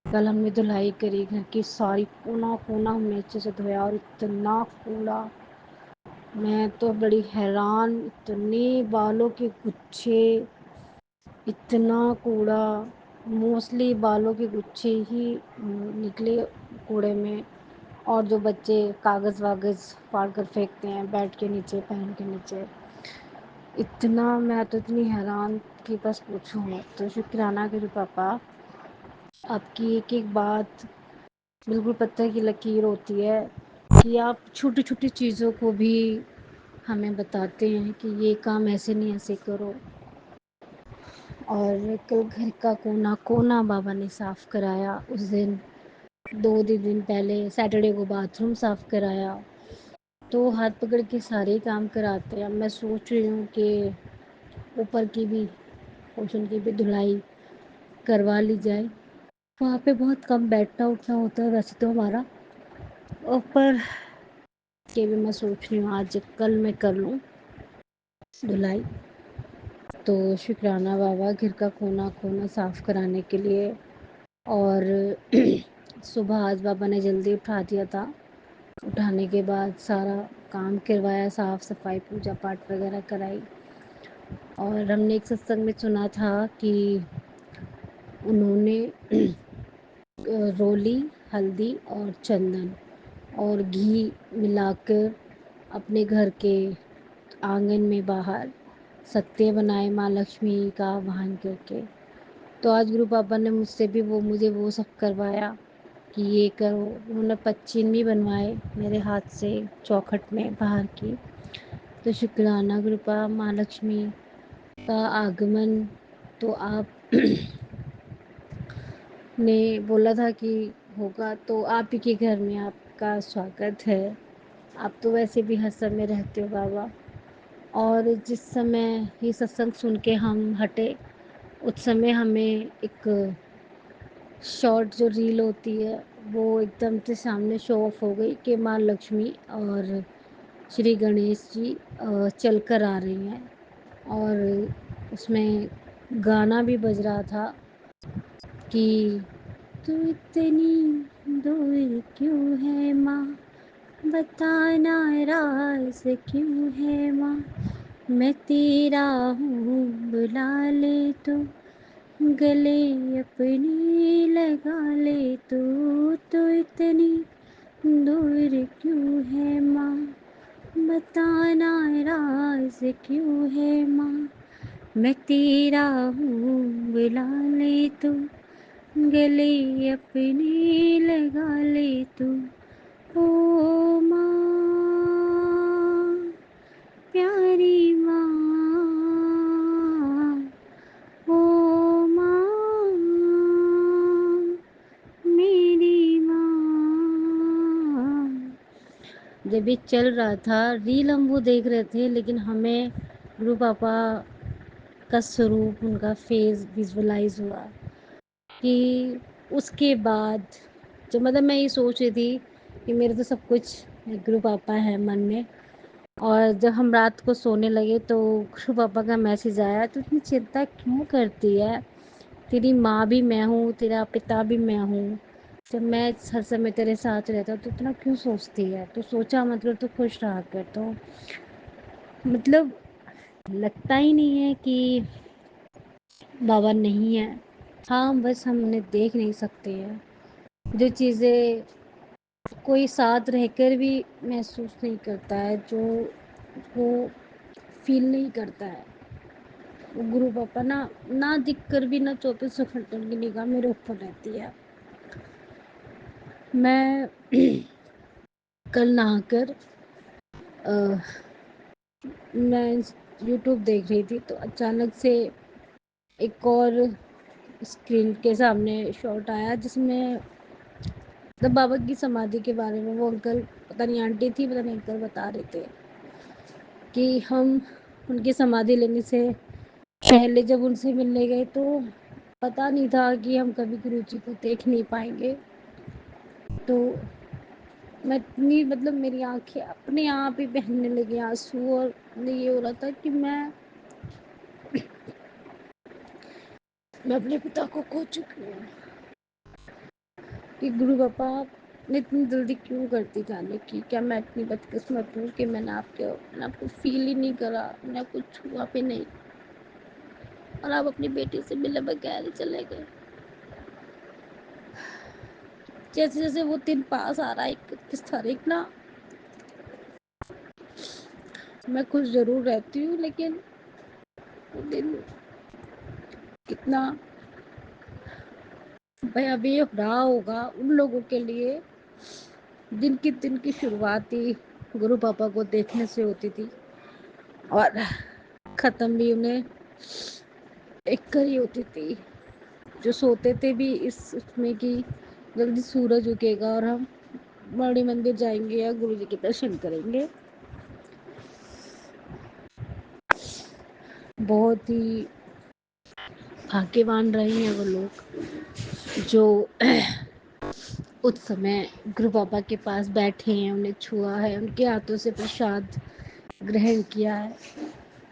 कल हमने धुलाई करी, घर की सारी कोना कोना हमने अच्छे से धोया और इतना कूड़ा, मैं तो बड़ी हैरान, इतने बालों के गुच्छे, इतना कूड़ा, मोस्टली बालों के गुच्छे ही निकले कूड़े में। और जो बच्चे कागज़ वागज़ फाड़ कर फेंकते हैं बेड के नीचे, पैन के नीचे, इतना, मैं तो इतनी हैरान कि बस पूछो मत। तो शुक्राना करो पापा, आपकी एक एक बात बिल्कुल पत्थर की लकीर होती है कि आप छोटी छोटी चीज़ों को भी हमें बताते हैं कि ये काम ऐसे नहीं, ऐसे करो। और कल घर का कोना कोना बाबा ने साफ़ कराया। उस दिन 2 दिन पहले सैटरडे को बाथरूम साफ़ कराया। तो हाथ पकड़ के सारे काम कराते हैं। अब मैं सोच रही हूँ कि ऊपर की भी, पोर्शन की भी धुलाई करवा ली जाए। वहाँ पे बहुत कम बैठना उठना होता है वैसे तो हमारा, ऊपर के भी मैं सोच रही हूँ आज कल मैं कर लूँ धुलाई। तो शुक्राना बाबा घर का कोना कोना साफ़ कराने के लिए। और सुबह आज बाबा ने जल्दी उठा दिया था। उठाने के बाद सारा काम करवाया, साफ़ सफाई पूजा पाठ वगैरह कराई। और हमने एक सत्संग में सुना था कि उन्होंने रोली, हल्दी और चंदन और घी मिलाकर अपने घर के आंगन में बाहर सत्य बनाए माँ लक्ष्मी का आह्वान करके। तो आज गुरु पापा ने मुझसे भी मुझे वो सब करवाया कि ये करो। उन्होंने पच्चीन भी बनवाए मेरे हाथ से चौखट में बाहर की। तो शुक्राना गुरु पापा, माँ लक्ष्मी का आगमन तो आप ने बोला था कि होगा, तो आप ही के घर में आपका स्वागत है। आप तो वैसे भी हर समय रहते हो बाबा। और जिस समय ये सत्संग सुन के हम हटे, उस समय हमें एक शॉर्ट जो रील होती है वो एकदम से सामने शो ऑफ हो गई कि माँ लक्ष्मी और श्री गणेश जी चल कर आ रही हैं। और उसमें गाना भी बज रहा था कि तू इतनी दूर क्यों है माँ, बताना राज क्यों है माँ, मैं तेरा हूँ बुला ले तो, गले अपने लगा ले तो इतनी दूर क्यों है माँ, बताना राज क्यों है माँ, मैं तेरा हूँ बुला ले तो, गले अपने लगा ले तू। ओ माँ, प्यारी माँ, ओ माँ, मेरी माँ। जब ये चल रहा था रील, हम वो देख रहे थे, लेकिन हमें गुरु पापा का स्वरूप, उनका फेस विजुअलाइज हुआ कि उसके बाद जब, मतलब मैं ये सोच रही थी कि मेरे तो सब कुछ गुरु पापा है मन में। और जब हम रात को सोने लगे तो गुरु पापा का मैसेज आया, तू इतनी चिंता क्यों करती है, तेरी माँ भी मैं हूँ, तेरा पिता भी मैं हूँ, जब मैं हर समय तेरे साथ रहता हूँ तो इतना क्यों सोचती है, तो सोचा मतलब तो खुश रहा कर। तो मतलब लगता ही नहीं है कि बाबा नहीं है। हाँ, बस हम उन्हें देख नहीं सकते हैं। जो चीज़ें कोई साथ रहकर भी महसूस नहीं करता है, जो वो फ़ील नहीं करता है, वो गुरु पापा ना दिख कर भी ना 24 घंटे उनकी निगाह मेरे ऊपर रहती है। मैं कल नहाकर मैं यूट्यूब देख रही थी तो अचानक से एक और स्क्रीन के सामने शॉट आया जिसमें तब बाबा की समाधि के बारे में वो अंकल, पता नहीं आंटी थी पता नहीं अंकल, बता रहे थे कि हम उनकी समाधि लेने से पहले जब उनसे मिलने गए तो पता नहीं था कि हम कभी गुरु जी को देख नहीं पाएंगे। तो मैं इतनी मतलब मेरी आंखें अपने आप ही बहने लगी आंसू, और ये हो रहा था कि मैं अपने पिता को खो चुकी हूँ। कि गुरु पापा ने इतनी जल्दी क्यों कर दी जाने की, क्या मैं इतनी बदकिस्मत हूँ कि मैंने आपको फील ही नहीं करा, मैंने आपको छुआ भी नहीं, और आप अपनी बेटी से मिले बगैर ही चले गए। जैसे जैसे वो दिन पास आ रहा है 31 तारीख ना, मैं खुश जरूर रहती हूँ लेकिन वो दिन कितना भयावह रहा होगा उन लोगों के लिए जिनकी दिन की शुरुआत ही गुरु पापा को देखने से होती थी और ख़त्म भी उन्हें एक कर ही होती थी। जो सोते थे भी इस उसमें कि जल्दी सूरज उगेगा और हम मणि मंदिर जाएंगे या गुरु जी के दर्शन करेंगे। बहुत ही भाग्यवान रहे हैं वो लोग जो उस समय गुरु बाबा के पास बैठे हैं, उन्हें छुआ है, उनके हाथों से प्रसाद ग्रहण किया है।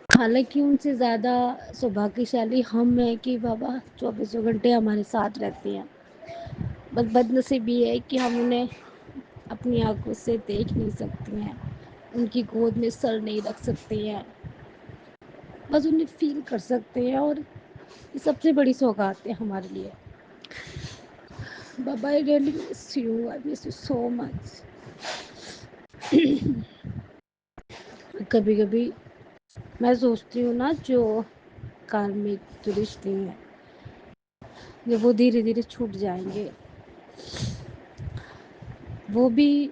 हालांकि उनसे ज़्यादा सौभाग्यशाली हम हैं कि बाबा 24 घंटे हमारे साथ रहते हैं। बस बदनसीबी है कि हम उन्हें अपनी आंखों से देख नहीं सकते हैं, उनकी गोद में सर नहीं रख सकते हैं, बस उन्हें फील कर सकते हैं, और ये सबसे बड़ी सौगात है हमारे लिए। बाबा, I really miss you, I miss you so much. कभी कभी मैं सोचती हूँ ना, जो कार्मिक जो रिश्ते हैं जब वो धीरे धीरे छूट जाएंगे, वो भी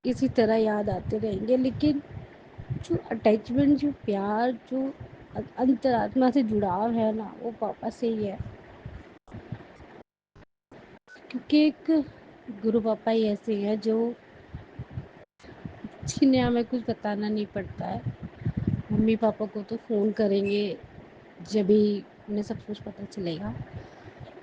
इसी तरह याद आते रहेंगे, लेकिन जो अटैचमेंट, जो प्यार, जो अंतरात्मा से जुड़ाव है ना, वो पापा से ही है। क्योंकि एक गुरु पापा ही ऐसे हैं जो जिन्हें हमें कुछ बताना नहीं पड़ता है। मम्मी पापा को तो फ़ोन करेंगे जब भी उन्हें सब कुछ पता चलेगा,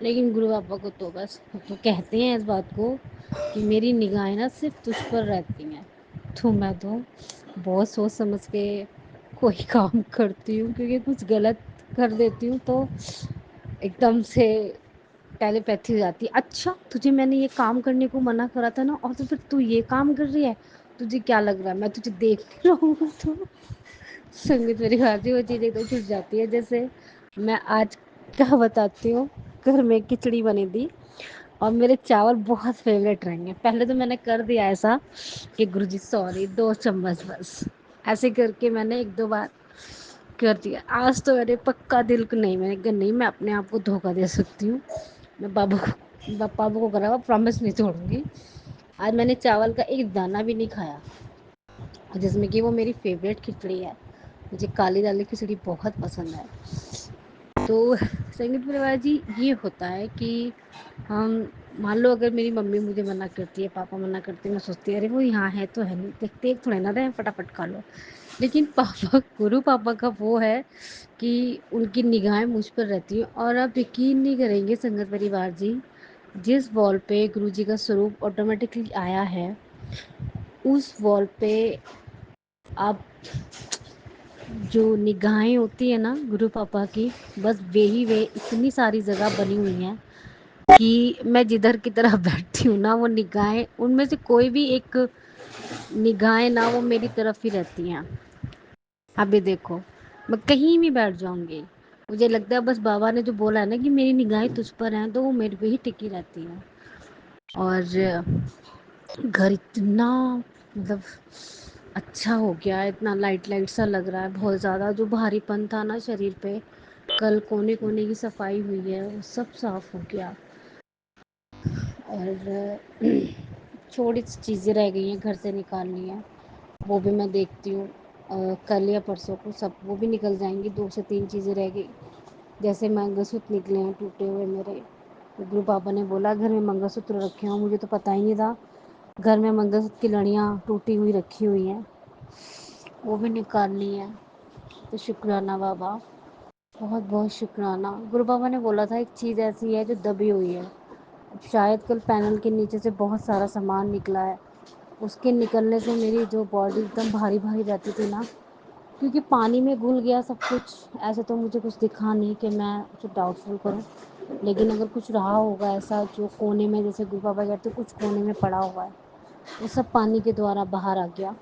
लेकिन गुरु पापा को तो बस वो तो कहते हैं इस बात को कि मेरी निगाहें ना सिर्फ तुझ पर रहती हैं। तो मैं तो बहुत सोच समझ के कोई काम करती हूँ, क्योंकि कुछ गलत कर देती हूँ तो एकदम से टेलीपैथी हो जाती है। अच्छा, तुझे मैंने ये काम करने को मना करा था ना, और तो फिर तू ये काम कर रही है, तुझे क्या लग रहा है मैं तुझे देख नहीं रहा हूँ? तो संगीत मेरी खाती वो चीज़ एकदम छुट जाती है। जैसे मैं आज क्या बताती हूँ, घर में खिचड़ी बनी थी और मेरे चावल बहुत फेवरेट रहेंगे। पहले तो मैंने कर दिया ऐसा कि गुरुजी सॉरी 2 चम्मच बस, ऐसे करके मैंने 1-2 बार कर दिया। आज तो मेरे पक्का दिल को नहीं, मैंने कहा नहीं, मैं अपने आप को धोखा दे सकती हूँ, मैं पापा को करा हुआ प्रॉमिस नहीं तोड़ूंगी। आज मैंने चावल का एक दाना भी नहीं खाया, जिसमें कि वो मेरी फेवरेट खिचड़ी है। मुझे काली दाल की खिचड़ी बहुत पसंद है। तो संगीत परिवार जी, ये होता है कि हम, मान लो अगर मेरी मम्मी मुझे मना करती है, पापा मना करते हैं, मैं सोचती है अरे वो यहाँ है तो है नहीं, देखते एक थोड़े ना रहे, फटाफट खा लो। लेकिन पापा, गुरु पापा का वो है कि उनकी निगाहें मुझ पर रहती हैं, और आप यकीन नहीं करेंगे संगत परिवार जी, जिस वॉल पे गुरु जी का स्वरूप ऑटोमेटिकली आया है, उस वॉल पे आप जो निगाहें होती है ना गुरु पापा की, बस वे इतनी सारी जगह बनी हुई हैं कि मैं जिधर की तरफ बैठती हूँ ना, वो निगाहें, उनमें से कोई भी एक निगाहें ना वो मेरी तरफ ही रहती हैं। अभी देखो, मैं कहीं भी बैठ जाऊंगी, मुझे लगता है बस बाबा ने जो बोला है ना कि मेरी निगाहें तुझ पर हैं, तो वो मेरे पे ही टिकी रहती हैं। और घर इतना मतलब अच्छा हो गया है, इतना लाइट लाइट सा लग रहा है, बहुत ज़्यादा जो भारीपन था ना शरीर पे, कल कोने कोने की सफाई हुई है, वो सब साफ हो गया। और छोटी सी चीज़ें रह गई हैं घर से निकालनी है, वो भी मैं देखती हूँ कल या परसों को सब वो भी निकल जाएंगी। 2 से 3 चीज़ें रह गई, जैसे मंगलसूत्र निकले हैं टूटे हुए मेरे। गुरु पापा ने बोला घर में मंगलसूत्र रखे हों, मुझे तो पता ही नहीं था। घर में मंगलसूत्र की लड़ियाँ टूटी हुई रखी हुई हैं, वो भी निकालनी है। तो शुक्राना बाबा, बहुत बहुत शुक्राना। गुरु बाबा ने बोला था एक चीज़ ऐसी है जो दबी हुई है, शायद कल पैनल के नीचे से बहुत सारा सामान निकला है, उसके निकलने से मेरी जो बॉडी एकदम भारी भारी रहती थी ना, क्योंकि पानी में घुल गया सब कुछ। ऐसे तो मुझे कुछ दिखा नहीं कि मैं कुछ डाउटफुल करूं, लेकिन अगर कुछ रहा होगा ऐसा जो कोने में, जैसे गुरु बाबा कहते कुछ कोने में पड़ा हुआ है, वो सब पानी के द्वारा बाहर आ गया।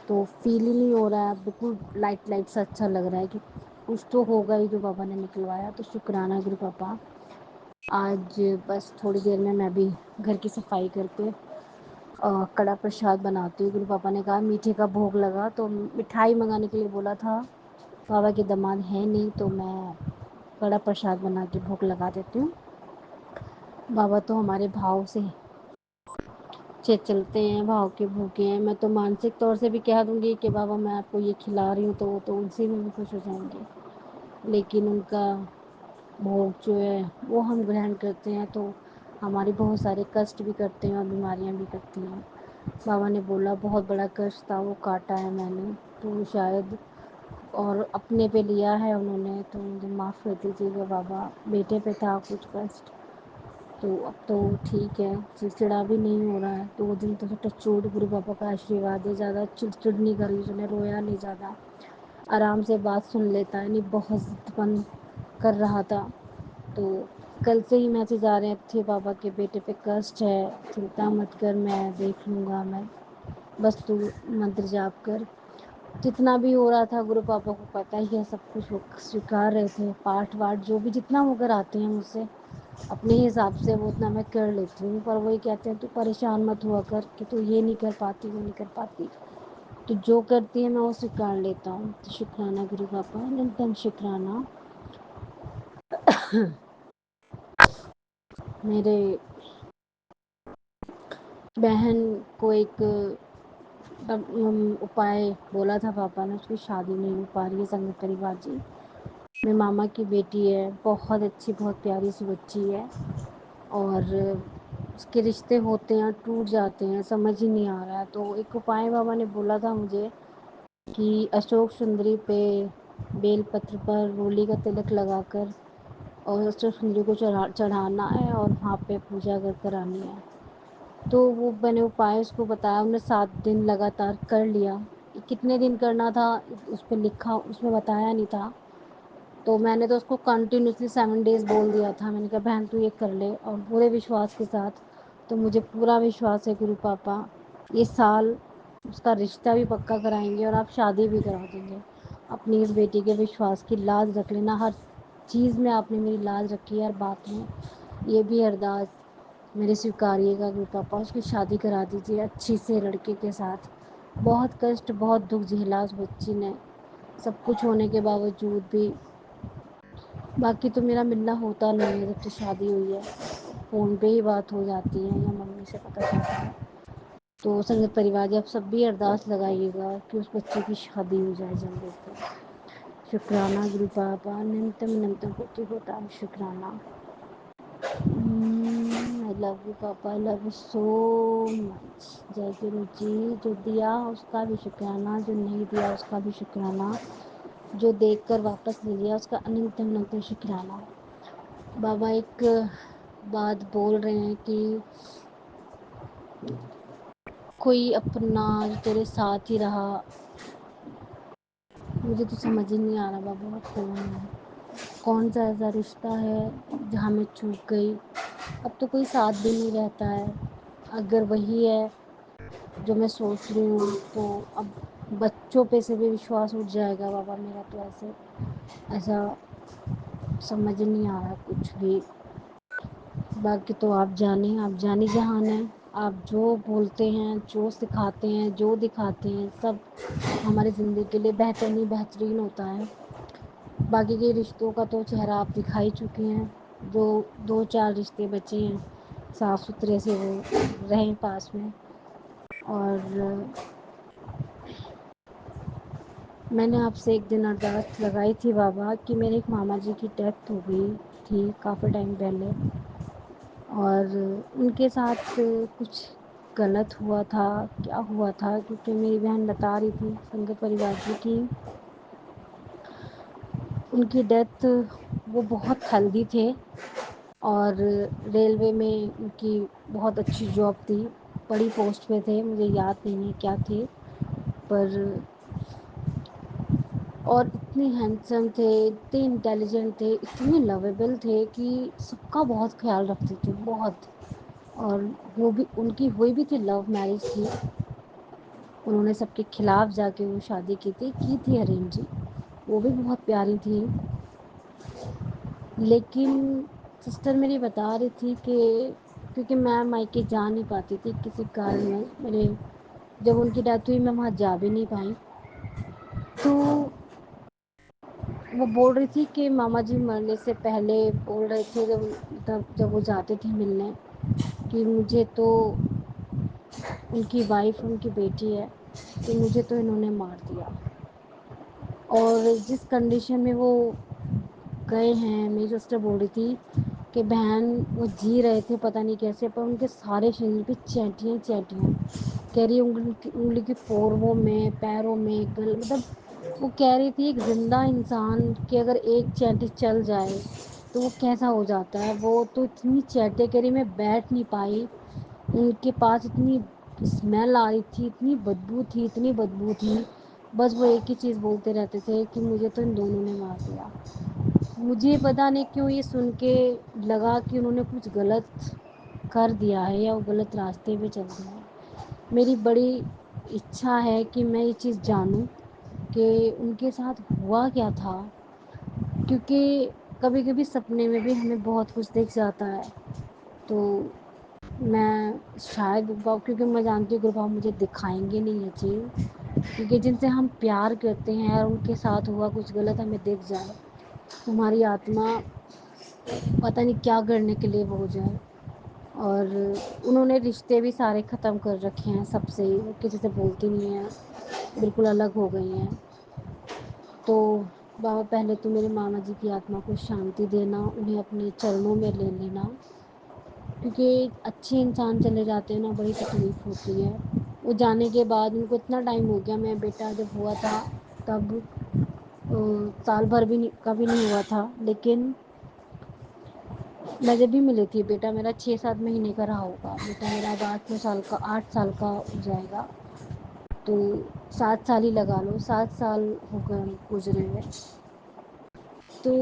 तो फील ही नहीं हो रहा है, बिल्कुल लाइट लाइट सा अच्छा लग रहा है कि कुछ तो होगा ही जो बाबा ने निकलवाया। तो शुक्राना गुरु पापा। आज बस थोड़ी देर में मैं भी घर की सफाई करके कड़ा प्रसाद बनाती हूँ। गुरु पापा ने कहा मीठे का भोग लगा, तो मिठाई मंगाने के लिए बोला था। बाबा के दामाद है नहीं, तो मैं कड़ा प्रसाद बना के भोग लगा देती हूँ। बाबा तो हमारे भाव से चलते हैं, भाव के भूखे हैं। मैं तो मानसिक तौर से भी कह दूंगी कि बाबा मैं आपको ये खिला रही हूँ, तो वो तो उनसे में भी खुश हो जाएंगे। लेकिन उनका भोग जो है वो हम ग्रहण करते हैं, तो हमारे बहुत सारे कष्ट भी करते हैं और बीमारियाँ भी करती हैं। बाबा ने बोला बहुत बड़ा कष्ट था, वो काटा है मैंने, तो शायद और अपने पे लिया है उन्होंने, तो मुझे माफ़ कर दीजिएगा बाबा। बेटे पे था कुछ कष्ट, तो अब तो ठीक है, चिड़चिड़ा भी नहीं हो रहा है। 2 दिन तो टचवुड गुरु पापा का आशीर्वाद है, ज़्यादा चिड़चिड़ नहीं करी उसने, रोया नहीं ज़्यादा, आराम से बात सुन लेता है, नहीं बहुत ज़िद्दपन कर रहा था। तो कल से ही मैसेज आ रहे थे बाबा के बेटे पे कष्ट है, चिंता मत कर, मैं देख लूँगा, मैं बस तू मंत्र जाप कर। जितना भी हो रहा था गुरु पापा को पता ही है, सब कुछ वो स्वीकार रहे थे। पाठ वाठ जो भी जितना वो कराते हैं मुझसे, अपने हिसाब से वो उतना मैं कर लेती हूँ। पर वही कहते हैं तू परेशान मत हुआ कर कि तू ये नहीं कर पाती, वो नहीं कर पाती, तो जो करती है मैं वो स्वीकार लेता हूँ। तो शुक्राना गुरु पापा, अनंतम शुक्राना। मेरे बहन को एक उपाय बोला था पापा ने, उसकी शादी नहीं हो पा रही है संगत परिवार जी। मेरे मामा की बेटी है, बहुत अच्छी बहुत प्यारी सी बच्ची है, और उसके रिश्ते होते हैं टूट जाते हैं, समझ ही नहीं आ रहा है। तो एक उपाय बाबा ने बोला था मुझे कि अशोक सुंदरी पे बेलपत्र पर रोली का तिलक लगाकर और अशोक सुंदरी को चढ़ाना है और वहाँ पे पूजा कर कर आनी है। तो वो मैंने उपाय उसको बताया, उन्हें 7 दिन लगातार कर लिया। कितने दिन करना था उस पर लिखा, उसमें बताया नहीं था, तो मैंने तो उसको कंटिन्यूसली 7 डेज़ बोल दिया था। मैंने कहा बहन तू ये कर ले, और पूरे विश्वास के साथ। तो मुझे पूरा विश्वास है गुरु पापा, ये साल उसका रिश्ता भी पक्का कराएंगे और आप शादी भी करा देंगे। अपनी इस बेटी के विश्वास की लाज रख लेना, हर चीज़ में आपने मेरी लाज रखी है, हर बात में। ये भी अरदास मेरे स्वीकारिएगा गुरु पापा, उसकी शादी करा दीजिए अच्छी से लड़के के साथ। बहुत कष्ट बहुत दुख झेला उस बच्ची ने, सब कुछ होने के बावजूद भी। बाकी तो मेरा मिलना होता नहीं है, जब से शादी हुई है फ़ोन पे ही बात हो जाती है या मम्मी से पता चलता है। तो संगत परिवार जी आप सब भी अरदास लगाइएगा कि उस बच्चे की शादी हो जाए जल्दी से। शुक्राना गुरु पापा, निमतम निमतम कोटि कोटि शुक्राना। आई लव यू पापा, I love you so much. जय गुरु जी। जो दिया उसका भी शुक्राना, जो नहीं दिया उसका भी शुक्राना, जो देख कर वापस ले लिया उसका अनंत अनंत शुक्राना। बाबा एक बात बोल रहे हैं कि कोई अपना जो तेरे साथ ही रहा। मुझे तो समझ ही नहीं आ रहा बाबा वो कौन है, कौन सा ऐसा रिश्ता है जहाँ मैं चूक गई। अब तो कोई साथ भी नहीं रहता है। अगर वही है जो मैं सोच रही हूँ तो अब बच्चों पे से भी विश्वास उठ जाएगा बाबा मेरा। तो ऐसे ऐसा समझ नहीं आ रहा कुछ भी। बाकी तो आप जानी जहान हैं। आप जो बोलते हैं, जो सिखाते हैं, जो दिखाते हैं, सब हमारी ज़िंदगी के लिए बेहतरीन बेहतरीन होता है। बाकी के रिश्तों का तो चेहरा आप दिखा ही चुके हैं। जो 2-4 रिश्ते बचे हैं साफ़ सुथरे से वो रहें पास में। और मैंने आपसे एक दिन अरदास लगाई थी बाबा कि मेरे एक मामा जी की डेथ हो गई थी काफ़ी टाइम पहले, और उनके साथ कुछ गलत हुआ था। क्या हुआ था, क्योंकि मेरी बहन बता रही थी संगत परिवार की कि उनकी डेथ, वो बहुत हेल्दी थे और रेलवे में उनकी बहुत अच्छी जॉब थी, बड़ी पोस्ट पे थे, मुझे याद नहीं है क्या थे पर। और इतने हैंडसम थे, इतने इंटेलिजेंट थे, इतने लवेबल थे कि सबका बहुत ख्याल रखते थे, बहुत। और वो भी उनकी हुई भी थी, लव मैरिज थी। उन्होंने सबके खिलाफ जाके वो शादी की थी अरेंज जी। वो भी बहुत प्यारी थी। लेकिन सिस्टर मेरी बता रही थी कि क्योंकि मैं मायके जा नहीं पाती थी किसी कारणवश, मेरे जब उनकी डेथ हुई मैं वहाँ जा भी नहीं पाई। तो वो बोल रही थी कि मामा जी मरने से पहले बोल रहे थे, जब वो जाते थे मिलने, कि मुझे तो उनकी वाइफ, उनकी बेटी है, कि मुझे तो इन्होंने मार दिया। और जिस कंडीशन में वो गए हैं, मेरी सिस्टर बोल रही थी कि बहन वो जी रहे थे पता नहीं कैसे, पर उनके सारे शरीर पे चैटियाँ चैटियाँ, कह रही उंगली की पोरों में, पैरों में, गल मतलब वो कह रही थी एक ज़िंदा इंसान की अगर एक चैटी चल जाए तो वो कैसा हो जाता है। वो तो इतनी चैटे, कह रही मैं बैठ नहीं पाई, उनके पास इतनी स्मेल आ रही थी, इतनी बदबू थी, इतनी बदबू थी। बस वो एक ही चीज़ बोलते रहते थे कि मुझे तो इन दोनों ने मार दिया। मुझे पता नहीं क्यों ये सुन के लगा कि उन्होंने कुछ गलत कर दिया है या वो गलत रास्ते पे चल दिए हैं। मेरी बड़ी इच्छा है कि मैं ये चीज़ जानूं कि उनके साथ हुआ क्या था, क्योंकि कभी कभी सपने में भी हमें बहुत कुछ दिख जाता है। तो मैं शायद गुरबाव, क्योंकि मैं जानती हूँ गुरबाव मुझे दिखाएंगे नहीं ये चीज़, क्योंकि जिनसे हम प्यार करते हैं और उनके साथ हुआ कुछ गलत हमें दिख जाए, तुम्हारी आत्मा पता नहीं क्या करने के लिए वो हो जाए। और उन्होंने रिश्ते भी सारे ख़त्म कर रखे हैं सबसे, वो किसी से बोलती नहीं हैं, बिल्कुल अलग हो गई हैं। तो बाबा पहले तो मेरे मामा जी की आत्मा को शांति देना, उन्हें अपने चरणों में ले लेना, क्योंकि अच्छे इंसान चले जाते हैं ना, बड़ी तकलीफ़ होती है। वो जाने के बाद उनको इतना टाइम हो गया, मैं बेटा जब हुआ था तब साल भर भी नहीं, का भी नहीं हुआ था, लेकिन मैं जब भी मिली थी बेटा मेरा 6-7 महीने का रहा होगा। बेटा मेरा अब 8-9 साल का, 8 साल का हो जाएगा। तो 7 साल ही लगा लो, 7 साल हो गए गुजरे हुए। तो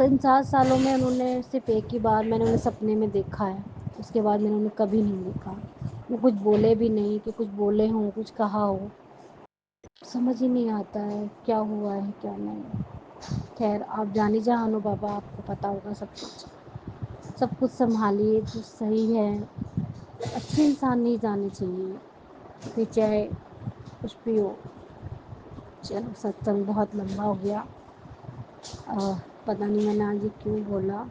इन 7 सालों में उन्होंने सिर्फ एक ही बार मैंने उन्हें सपने में देखा है, उसके बाद मैंने उन्हें कभी नहीं देखा। वो कुछ बोले भी नहीं कि कुछ बोले हों, कुछ कहा हो, समझ ही नहीं आता है क्या हुआ है क्या नहीं। खैर आप जानी जहान हो बाबा, आपको पता होगा सब कुछ। सब कुछ संभालिए जो सही है। अच्छे इंसान नहीं जाने चाहिए, फिर चाहे कुछ भी हो। चलो सत्संग बहुत लंबा हो गया। पता नहीं मैंने आज ये क्यों बोला।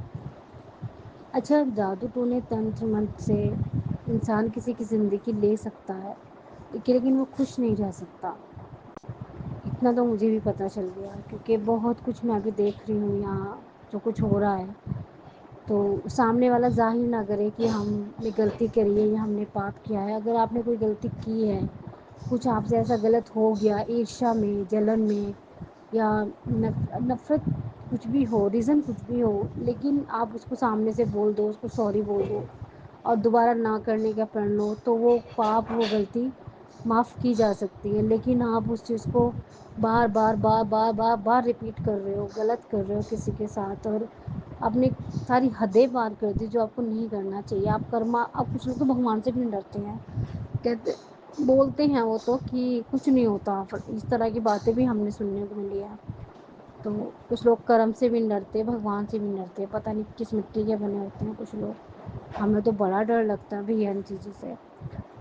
अच्छा, जादू टोने तंत्र मंत्र से इंसान किसी की ज़िंदगी ले सकता है, लेकिन वो खुश नहीं रह सकता। इतना तो मुझे भी पता चल गया, क्योंकि बहुत कुछ मैं अभी देख रही हूँ यहाँ जो कुछ हो रहा है। तो सामने वाला ज़ाहिर ना करे कि हमने गलती करी है या हमने पाप किया है। अगर आपने कोई गलती की है, कुछ आपसे ऐसा गलत हो गया ईर्ष्या में, जलन में, या नफ़रत कुछ भी हो, रीज़न कुछ भी हो, लेकिन आप उसको सामने से बोल दो, उसको सॉरी बोल दो और दोबारा ना करने का प्रण लो, तो वो पाप, वो गलती माफ़ की जा सकती है। लेकिन आप उस चीज़ को बार बार बार बार बार बार रिपीट कर रहे हो, गलत कर रहे हो किसी के साथ, और आपने सारी हदें पार कर दी जो आपको नहीं करना चाहिए। आप कर्मा, आप कुछ लोग तो भगवान से भी नहीं डरते हैं, कहते बोलते हैं वो तो कि कुछ नहीं होता, पर इस तरह की बातें भी हमने सुनने को मिली है। तो कुछ लोग कर्म से भी नहीं डरते, भगवान से भी नहीं डरते, पता नहीं किस मिट्टी के बने होते हैं कुछ लोग। हमें तो बड़ा डर लगता है भैया इन चीज़ों से,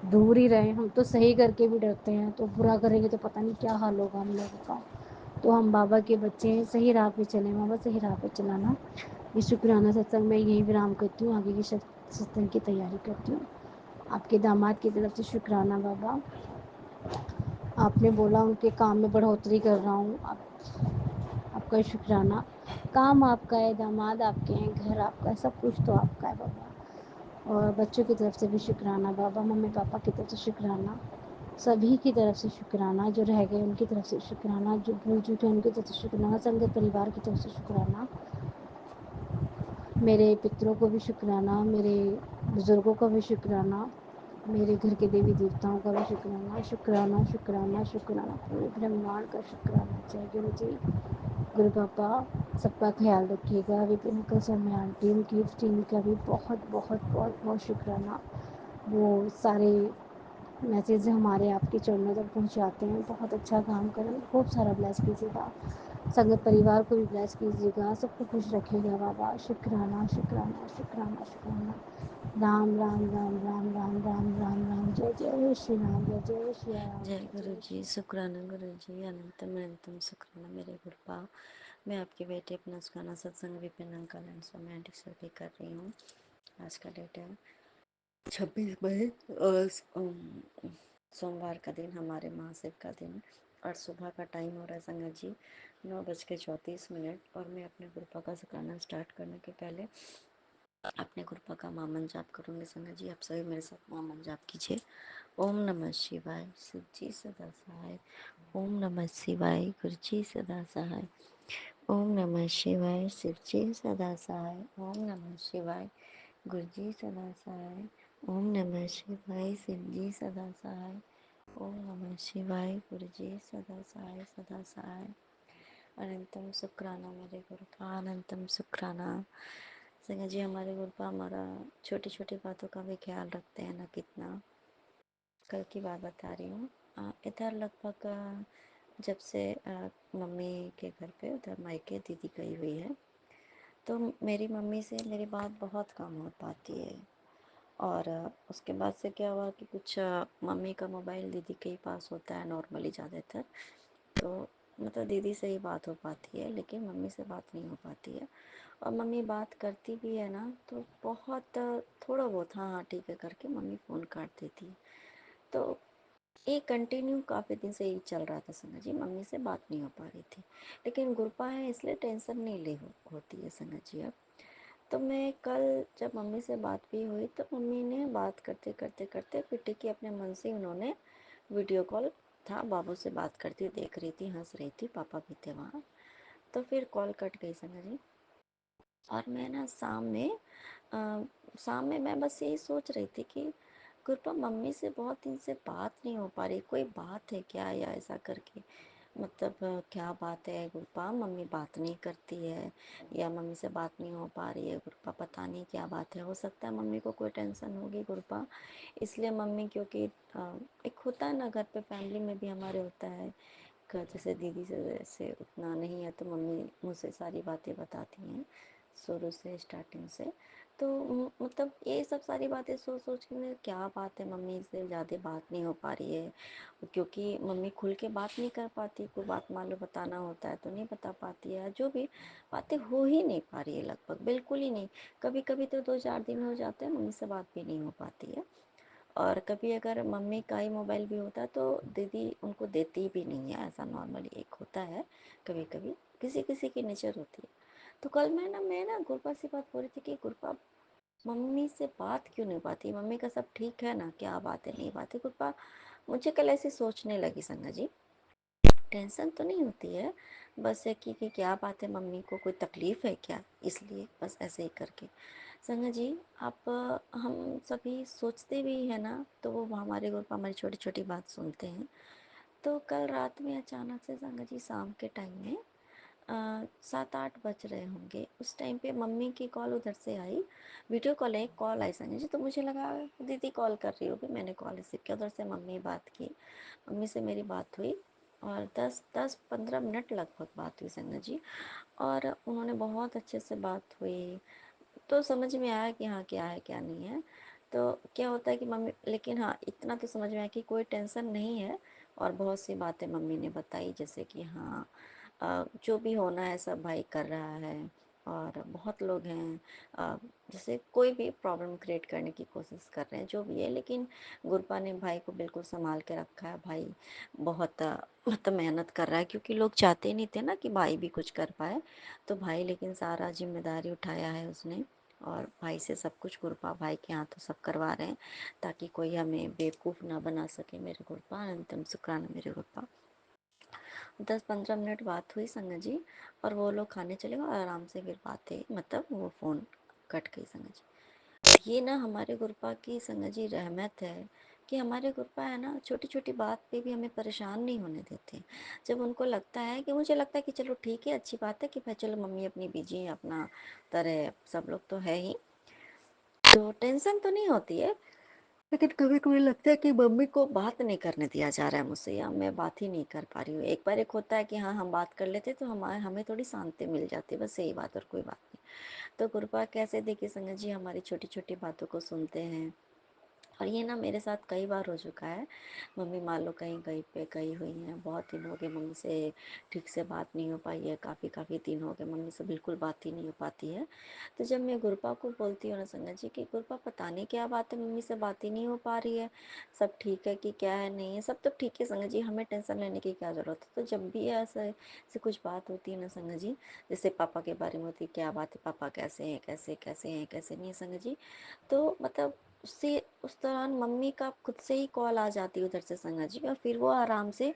दूर ही रहें। हम तो सही करके भी डरते हैं, तो बुरा करेंगे तो पता नहीं क्या हाल होगा हम लोगों का। तो हम बाबा के बच्चे हैं, सही राह पे चलें, बाबा सही राह पे चलाना। ये शुक्राना सत्संग मैं यहीं विराम करती हूँ, आगे की सत्संग की तैयारी करती हूँ। आपके दामाद की तरफ से शुक्राना बाबा, आपने बोला उनके काम में बढ़ोतरी कर रहा हूँ, आपका शुक्राना। काम आपका है, दामाद आपके हैं, घर आपका है, सब कुछ तो आपका है बाबा। और बच्चों की तरफ से भी शुक्राना बाबा, मम्मी पापा की तरफ से शुक्राना, सभी की तरफ से शुक्राना, जो रह गए उनकी तरफ से शुक्राना, जो भूल चुके हैं उनकी तरफ से शुक्राना, संगत परिवार की तरफ से शुक्राना, मेरे पितरों को भी शुक्राना, मेरे बुज़ुर्गों का भी शुक्राना, मेरे घर के देवी देवताओं का भी शुक्राना, शुक्राना शुक्राना शुक्राना, पूरे ब्रह्मांड का शुक्राना। जय गुरु जी। गुरु पापा सबका ख्याल रखिएगा। विपिन अंकल, सौम्या आंटी, उनकी टीम का भी बहुत बहुत बहुत बहुत शुक्राना। वो सारे मैसेज हमारे आपके चरणों तक पहुंचाते हैं, बहुत अच्छा काम करें, खूब सारा ब्लेस कीजिएगा, संगत परिवार को भी ब्लेस कीजिएगा, सबको खुश रखिएगा बाबा। शुक्राना शुक्राना शुक्राना शुक्राना। राम राम राम राम राम राम राम राम, जय जय श्री राम, जय जय श्री राम, जय जय गुरु जय जी, शुक्राना गुरु जी, अनंतम अनंतम शुक्राना मेरे गुरुपा। मैं आपके बेटे अपना सुखाना सत्संग Vipin uncle and Swami aunty से भी कर रही हूँ। आज का डेट है 26 मई और सोमवार का दिन, हमारे महाशिव का दिन, और सुबह का टाइम हो रहा है संगत जी 9:34। और मैं अपने गुरुपा का शुक्राना स्टार्ट करने के पहले अपने गुरुपा का मामन जाप करूँगी। संगत जी आप सभी मेरे साथ मामन जाप कीजिए। ओम नमः शिवाय, शिव जी सदा सहाय। ओम नमः शिवाय, गुरु जी सदा सहाय। ओम नमः शिवाय, शिव जी सदा सहाय। ओम नमः शिवाय, गुरु जी सदा सहाय। ओम नमः शिवाय, शिव जी सदा सहाय। ओम नमः शिवाय, गुरु जी सदा सहाय, सदा सहाय। अनंतम शुक्राना मेरे गुरु का, अनंतम शुक्राना। संगत जी हमारे गुरु का हमारा छोटी छोटी बातों का भी ख्याल रखते हैं ना कितना। कल की बात बता रही हूँ। इधर लगभग जब से मम्मी के घर पे उधर मायके दीदी गई हुई है, तो मेरी मम्मी से मेरी बात बहुत कम हो पाती है। और उसके बाद से क्या हुआ कि कुछ मम्मी का मोबाइल दीदी के ही पास होता है नॉर्मली ज़्यादातर, तो मतलब दीदी से ही बात हो पाती है, लेकिन मम्मी से बात नहीं हो पाती है। और मम्मी बात करती भी है ना तो बहुत थोड़ा बहुत हाँ हाँ ठीक है करके मम्मी फ़ोन काट देती है। तो ये कंटिन्यू काफ़ी दिन से यही चल रहा था संगत जी, मम्मी से बात नहीं हो पा रही थी। लेकिन गुरपा है इसलिए टेंशन नहीं होती है संगत जी अब। तो मैं कल जब मम्मी से बात भी हुई तो मम्मी ने बात करते करते करते पिटी की अपने मन से उन्होंने वीडियो कॉल था, बाबू से बात करती देख रही थी, हंस रही थी, पापा भी थे वहाँ। तो फिर कॉल कट गई संगत जी। और मैं ना शाम में मैं बस यही सोच रही थी कि गुरपा मम्मी से बहुत दिन से बात नहीं हो पा रही, कोई बात है क्या या ऐसा करके। मतलब क्या बात है गुरपा, मम्मी बात नहीं करती है या मम्मी से बात नहीं हो पा रही है गुरपा, पता नहीं क्या बात है। हो सकता है मम्मी को कोई टेंशन होगी गुरपा, इसलिए मम्मी, क्योंकि एक होता है ना घर पे फैमिली में भी हमारे होता है, जैसे दीदी से जैसे उतना नहीं है तो मम्मी मुझसे सारी बातें बताती हैं शुरू से स्टार्टिंग से। तो मतलब ये सब सारी बातें सोच सोच के मैं, क्या बात है मम्मी से ज़्यादा बात नहीं हो पा रही है, क्योंकि मम्मी खुल के बात नहीं कर पाती, कोई बात मान लो बताना होता है तो नहीं बता पाती है, जो भी बातें हो ही नहीं पा रही है लगभग बिल्कुल ही नहीं। कभी कभी तो 2-4 दिन हो जाते हैं मम्मी से बात भी नहीं हो पाती है। और कभी अगर मम्मी का ही मोबाइल भी होता है तो दीदी उनको देती भी नहीं है, ऐसा नॉर्मली एक होता है, कभी कभी किसी किसी की नेचर होती है। तो कल मैं ना गुरपा से बात हो रही थी कि गुरपा मम्मी से बात क्यों नहीं पाती, मम्मी का सब ठीक है ना, क्या बात है नहीं बात है गुरपा। मुझे कल ऐसे सोचने लगी संगा जी। टेंशन तो नहीं होती है, बस ये कि क्या बात है, मम्मी को कोई तकलीफ़ है क्या, इसलिए बस ऐसे ही करके। संगा जी, आप हम सभी सोचते भी हैं ना, तो वो हमारे ग्रुप हमारी छोटी छोटी बात सुनते हैं। तो कल रात में अचानक से संगा जी शाम के टाइम में 7-8 बज रहे होंगे, उस टाइम पे मम्मी की कॉल उधर से आई, वीडियो कॉल है, कॉल आई संजय जी, तो मुझे लगा दीदी कॉल कर रही होगी, मैंने कॉल रिसीव किया, उधर से मम्मी बात की, मम्मी से मेरी बात हुई और 10-15 मिनट लगभग बात हुई संजय जी। और उन्होंने बहुत अच्छे से बात हुई, तो समझ में आया कि हाँ क्या है क्या नहीं है। तो क्या होता है कि मम्मी, लेकिन हाँ इतना तो समझ में आया कि कोई टेंशन नहीं है, और बहुत सी बातें मम्मी ने बताई, जैसे कि हाँ जो भी होना है सब भाई कर रहा है, और बहुत लोग हैं जैसे कोई भी प्रॉब्लम क्रिएट करने की कोशिश कर रहे हैं, जो भी है, लेकिन गुरपा ने भाई को बिल्कुल संभाल के रखा है। भाई बहुत मतलब मेहनत कर रहा है, क्योंकि लोग चाहते नहीं थे ना कि भाई भी कुछ कर पाए, तो भाई लेकिन सारा जिम्मेदारी उठाया है उसने, और भाई से सब कुछ गुरपा भाई के हाथों सब करवा रहे हैं, ताकि कोई हमें बेवकूफ़ ना बना सके। मेरे गुरपा अंतिम शुक्राना मेरे गुरपा। 10-15 मिनट बात हुई संगा जी, और वो लोग खाने चले गए, और आराम से फिर बातें, मतलब वो फ़ोन कट गई संगा जी। ये ना हमारे गुरपा की संगा जी रहमत है, कि हमारे गुरपा है ना छोटी छोटी बात पे भी हमें परेशान नहीं होने देते। जब उनको लगता है कि, मुझे लगता है कि चलो ठीक है, अच्छी बात है कि भाई चलो मम्मी अपनी बिजी है, अपना तरह सब लोग तो है ही, तो टेंशन तो नहीं होती है। लेकिन कभी कभी लगता है कि मम्मी को बात नहीं करने दिया जा रहा है मुझसे, या मैं बात ही नहीं कर पा रही हूँ। एक बार एक होता है कि हाँ हम बात कर लेते तो हमें थोड़ी शांति मिल जाती है, बस यही बात, और कोई बात नहीं। तो कृपा कैसे देखिए संगत जी, हमारी छोटी छोटी बातों को सुनते हैं, और ये ना मेरे साथ कई बार हो चुका है। मम्मी मान लो कहीं गई पे गई हुई हैं, बहुत दिन हो गए मम्मी से ठीक से बात नहीं हो पाई है, काफ़ी दिन हो गए मम्मी से बिल्कुल बात ही नहीं हो पाती है। तो जब मैं गुरपा को बोलती हूँ ना संगत जी कि गुरपा पता नहीं क्या बात है, मम्मी से बात ही नहीं हो पा रही है, सब ठीक है कि क्या है, नहीं है, सब तो ठीक है संगत जी, हमें टेंशन लेने की क्या ज़रूरत है। तो जब भी ऐसे कुछ बात होती है ना संगत जी, जैसे पापा के बारे में होती है, क्या बात है, पापा कैसे हैं, कैसे नहीं है संगत जी, तो मतलब उससे उस दौरान मम्मी का खुद से ही कॉल आ जाती है उधर से संगा जी, और फिर वो आराम से,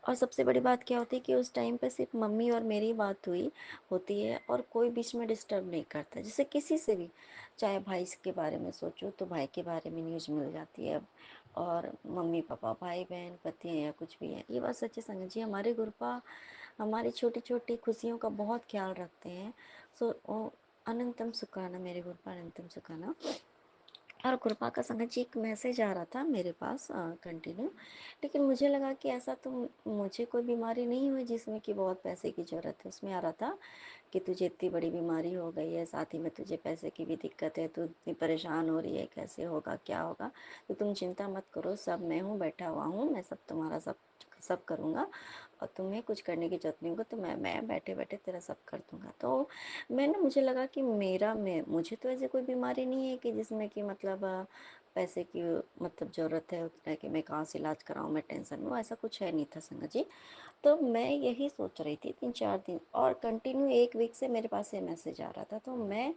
और सबसे बड़ी बात क्या होती है कि उस टाइम पे सिर्फ मम्मी और मेरी बात हुई होती है, और कोई बीच में डिस्टर्ब नहीं करता, जैसे किसी से भी, चाहे भाई के बारे में सोचो तो भाई के बारे में न्यूज़ मिल जाती है, और मम्मी पापा भाई बहन पति हैं या कुछ भी है। ये बात सच्ची संगत जी, हमारे गुरपा हमारी छोटी छोटी खुशियों का बहुत ख्याल रखते हैं। सो अनंतम सुखाना मेरे गुरपा, अनंतम सुखाना। और कृपा का संगत जी एक मैसेज आ रहा था मेरे पास कंटिन्यू, लेकिन मुझे लगा कि ऐसा तो मुझे कोई बीमारी नहीं हुई जिसमें कि बहुत पैसे की ज़रूरत है। उसमें आ रहा था कि तुझे इतनी बड़ी बीमारी हो गई है, साथ ही में तुझे पैसे की भी दिक्कत है, तू इतनी परेशान हो रही है, कैसे होगा क्या होगा, तो तुम चिंता मत करो, सब मैं हूँ, बैठा हुआ हूँ, मैं सब तुम्हारा सब करूँगा, और तुम्हें कुछ करने की जरूरत नहीं होगा, तो मैं बैठे बैठे तेरा सब कर दूंगा। तो मुझे लगा कि मुझे तो ऐसी कोई बीमारी नहीं है कि जिसमें कि मतलब पैसे की मतलब ज़रूरत है उतना कि मैं कहाँ से इलाज कराऊँ, मैं टेंशन में हूँ, ऐसा कुछ है नहीं था संगत जी। तो मैं यही सोच रही थी 3-4 दिन, और कंटिन्यू 1 वीक से मेरे पास ये मैसेज आ रहा था, तो मैं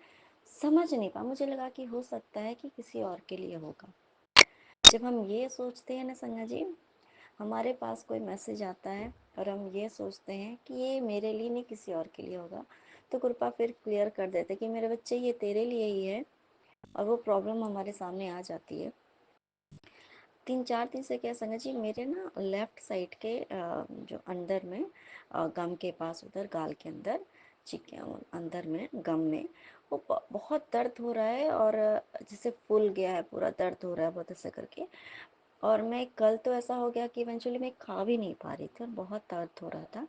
समझ नहीं पा, मुझे लगा कि हो सकता है कि किसी और के लिए होगा। जब हम ये सोचते हैं ना संगत जी, हमारे पास कोई मैसेज आता है और हम ये सोचते हैं कि ये मेरे लिए नहीं किसी और के लिए होगा, तो कृपा फिर क्लियर कर देते कि मेरे बच्चे ये तेरे लिए ही है, और वो प्रॉब्लम हमारे सामने आ जाती है। 3-4 दिन से क्या संगत जी, मेरे ना लेफ्ट साइड के जो अंदर में गम के पास, उधर गाल के अंदर अंदर में गम में वो बहुत दर्द हो रहा है, और जैसे फूल गया है पूरा, दर्द हो रहा है बहुत ऐसे करके। और मैं कल तो ऐसा हो गया कि इवेंचुअली मैं खा भी नहीं पा रही थी, और बहुत दर्द हो रहा था।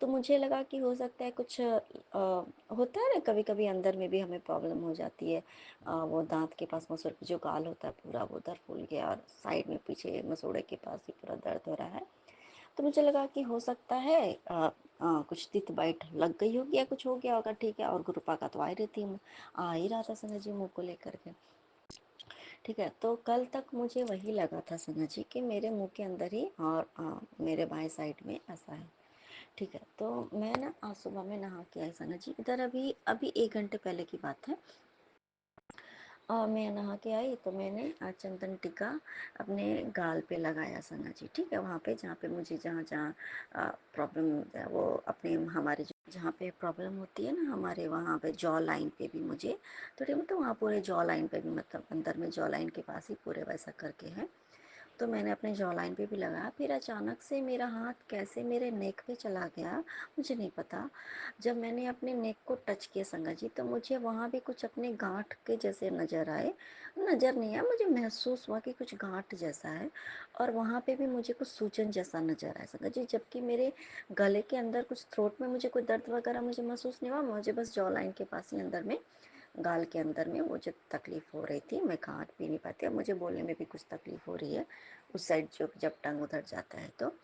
तो मुझे लगा कि हो सकता है कुछ होता है ना, कभी कभी अंदर में भी हमें प्रॉब्लम हो जाती है। वो दांत के पास मसूड़ जो गाल होता है पूरा वो उधर फूल गया, और साइड में पीछे मसूड़े के पास भी पूरा दर्द हो रहा है। तो मुझे लगा कि हो सकता है कुछ तित बाइट लग गई होगी या कुछ हो गया होगा, ठीक है। और गुरुपा का तो आ ही रहती है, आ ही रहा था संजय जी मुँह को लेकर के, ठीक है। तो कल तक मुझे वही लगा था संजय जी कि मेरे मुंह के अंदर ही, और मेरे बाएं साइड में ऐसा है, ठीक है। तो मैं ना आज सुबह में नहा के आई संजय जी, इधर अभी अभी 1 घंटे पहले की बात है। और मैं नहा के आई तो मैंने चंदन टीका अपने गाल पे लगाया संगा जी, ठीक है, वहाँ पे जहाँ पे मुझे जहाँ जहाँ प्रॉब्लम होता है वो अपने हमारे जहाँ पे प्रॉब्लम होती है ना हमारे वहाँ पे जॉ लाइन पे भी मुझे थोड़ी मतलब वहाँ पूरे जॉ लाइन पे भी मतलब अंदर में जॉ लाइन के पास ही पूरे वैसा करके है। तो मैंने अपने जॉ लाइन पे भी लगाया, फिर अचानक से मेरा हाथ कैसे मेरे नेक पे चला गया मुझे नहीं पता। जब मैंने अपने नेक को टच किया संगा जी तो मुझे वहाँ भी कुछ अपने गांठ के जैसे नज़र आए, नज़र नहीं आया, मुझे महसूस हुआ कि कुछ गांठ जैसा है और वहाँ पे भी मुझे कुछ सूजन जैसा नज़र आया संगा जी, जबकि मेरे गले के अंदर कुछ थ्रोट में मुझे कोई दर्द वगैरह मुझे महसूस नहीं हुआ, मुझे बस जॉ लाइन के पास ही अंदर में गाल के अंदर में मुझे तकलीफ़ हो रही थी, मैं खाट पी नहीं पाती, अब मुझे बोलने में भी कुछ तकलीफ़ हो रही है उस साइड, जो जब टंग उधर जाता है तो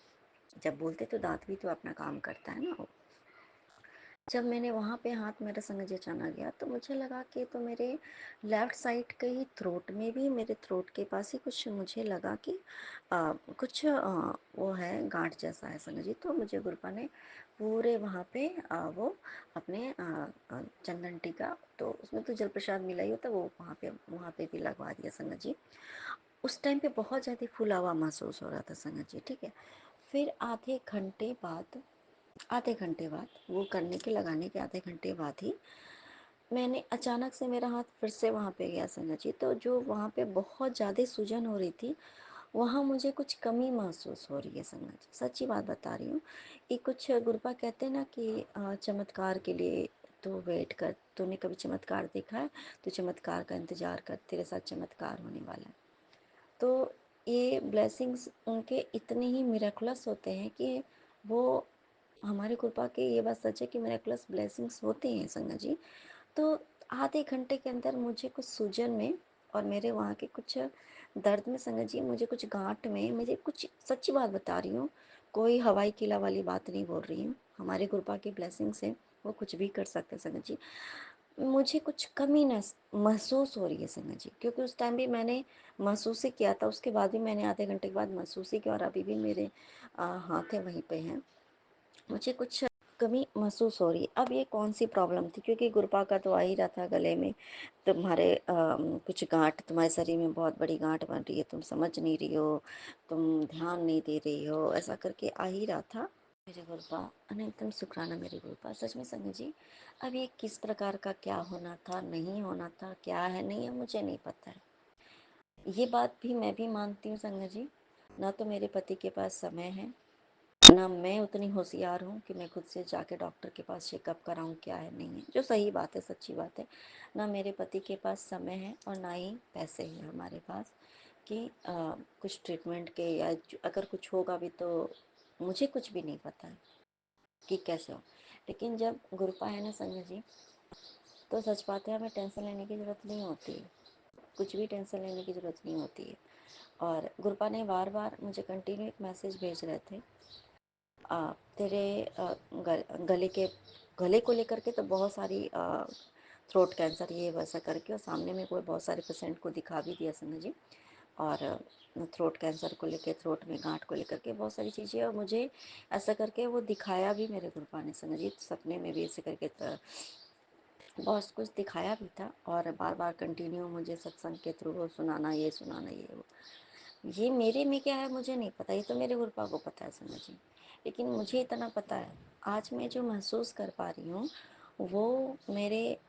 जब बोलते तो दांत भी तो अपना काम करता है ना। जब मैंने वहाँ पे हाथ मेरा संग जी चना गया तो मुझे लगा कि तो मेरे लेफ़्ट साइड के ही थ्रोट में भी मेरे थ्रोट के पास ही कुछ मुझे लगा कि कुछ वो है गांठ जैसा है संग जी। तो मुझे गुरपा ने पूरे वहाँ पे वो अपने चंदन टीका, तो उसमें तो जल प्रसाद मिला ही होता, वो वहाँ पे भी लगवा दिया संग जी। उस टाइम पे बहुत ज़्यादा फुला हुआ महसूस हो रहा था संगत जी, ठीक है। फिर आधे घंटे बाद वो करने के लगाने के आधे घंटे बाद ही मैंने अचानक से मेरा हाथ फिर से वहाँ पे गया संगत जी, तो जो वहाँ पे बहुत ज़्यादा सूजन हो रही थी वहाँ मुझे कुछ कमी महसूस हो रही है संगत जी, सच्ची बात बता रही हूँ। ये कुछ गुरबा कहते हैं ना कि चमत्कार के लिए तो वेट कर, तूने कभी चमत्कार देखा है तो चमत्कार का इंतजार कर, तेरे साथ चमत्कार होने वाला है। तो ये ब्लेसिंग्स उनके इतने ही मिरेकुलस होते हैं कि वो हमारे कृपा की ये बात सच है कि मिरेकुलस ब्लेसिंग्स होते हैं संगत जी। तो आधे घंटे के अंदर मुझे कुछ सूजन में और मेरे वहाँ के कुछ दर्द में संगत जी, मुझे कुछ गांठ में, मुझे कुछ सच्ची बात बता रही हूँ, कोई हवाई किला वाली बात नहीं बोल रही हूँ, हमारे कृपा की ब्लेसिंग से वो कुछ भी कर सकते हैं संगत जी। मुझे कुछ कमी महसूस हो रही है संगत जी, क्योंकि उस टाइम भी मैंने महसूस ही किया था, उसके बाद भी मैंने आधे घंटे के बाद महसूस ही किया और अभी भी मेरे हाथ है वहीं पे हैं, मुझे कुछ कमी महसूस हो रही है। अब ये कौन सी प्रॉब्लम थी, क्योंकि गुरपा का तो आ ही रहा था गले में, तुम्हारे कुछ गांठ, तुम्हारे शरीर में बहुत बड़ी गांठ बन रही है, तुम समझ नहीं रही हो, तुम ध्यान नहीं दे रही हो, ऐसा करके आ ही रहा था। मेरे गुरपा अनंतम शुक्राना मेरे गुरपा, सच में संगत जी अब ये किस प्रकार का क्या होना था, नहीं होना था, क्या है नहीं है, मुझे नहीं पता है। ये बात भी मैं भी मानती हूँ संगत जी, ना तो मेरे पति के पास समय है, ना मैं उतनी होशियार हूँ कि मैं खुद से जाके डॉक्टर के पास चेकअप कराऊँ क्या है नहीं है, जो सही बात है, सच्ची बात है। ना मेरे पति के पास समय है और ना ही पैसे हैं हमारे पास कि कुछ ट्रीटमेंट के, या अगर कुछ होगा भी तो मुझे कुछ भी नहीं पता है कि कैसे हो। लेकिन जब गुरुपा है ना संजय जी, तो सच बात है, हमें टेंशन लेने की ज़रूरत नहीं होती है, कुछ भी टेंशन लेने की ज़रूरत नहीं होती है। और गुरुपा ने बार बार मुझे कंटिन्यू एक मैसेज भेज रहे थे, तेरे गले को लेकर के तो बहुत सारी थ्रोट कैंसर ये वैसा करके, और सामने में कोई बहुत सारे पेशेंट को दिखा भी दिया संजय जी, और थ्रोट कैंसर को लेकर, थ्रोट में गांठ को लेकर के बहुत सारी चीज़ें, और मुझे ऐसा करके वो दिखाया भी मेरे गुरुपा ने संजय जी, सपने में भी ऐसे करके बहुत कुछ दिखाया भी था, और बार बार कंटिन्यू मुझे सत्संग के थ्रू वो सुनाना ये वो। ये मेरे में क्या है मुझे नहीं पता, ये तो मेरे गुरुपा को पता है समझ जी, लेकिन मुझे इतना पता है आज मैं जो महसूस कर पा रही हूँ वो मेरे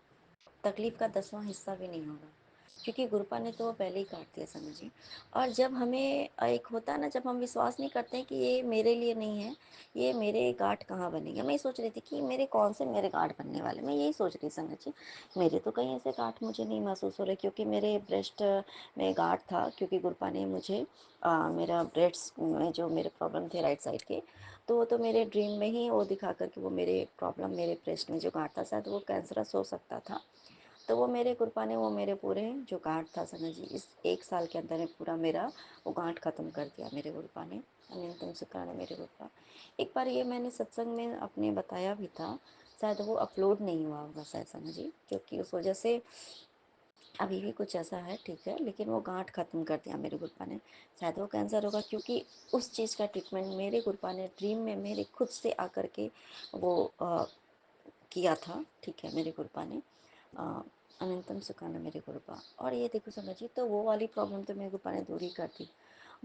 तकलीफ़ का 10वां हिस्सा भी नहीं होगा, क्योंकि गुरुपा ने तो वो पहले ही काट दिया समझिए। और जब हमें एक होता है ना, जब हम विश्वास नहीं करते हैं कि ये मेरे लिए नहीं है, ये मेरे गांठ कहाँ बनेगा, मैं ये सोच रही थी कि मेरे कौन से मेरे गांठ बनने वाले, मैं यही सोच रही समझिए, मेरे तो कहीं ऐसे गांठ मुझे नहीं महसूस हो रहे, क्योंकि मेरे ब्रेस्ट में गांठ था, क्योंकि गुरुपा ने मुझे मेरा ब्रेस्ट में जो मेरे प्रॉब्लम थे राइट साइड के, तो वो तो मेरे ड्रीम में ही वो दिखा करके वो मेरे प्रॉब्लम, मेरे ब्रेस्ट में जो गांठ था शायद वो कैंसरस हो सकता था, तो वो मेरे कृपा ने वो मेरे पूरे जो गांठ था समझ जी, इस 1 साल के अंदर में पूरा मेरा वो गांठ ख़त्म कर दिया मेरे कृपा ने, अनंतम शुक्राना मेरे कृपा। एक बार ये मैंने सत्संग में अपने बताया भी था, शायद वो अपलोड नहीं हुआ होगा शायद समझ जी, क्योंकि उस वजह से अभी भी कुछ ऐसा है, ठीक है, लेकिन वो गांठ ख़त्म कर दिया मेरे गुरुपा ने, शायद वो कैंसर होगा, क्योंकि उस चीज़ का ट्रीटमेंट मेरे गुरुपा ने ड्रीम में मेरे खुद से आकर के वो किया था, ठीक है, मेरे गुरुपा ने अनंतम सुखाना मेरे गुरुपा। और ये देखो संगत जी, तो वो वाली प्रॉब्लम तो मेरे गुरुपा ने दूर ही कर दी।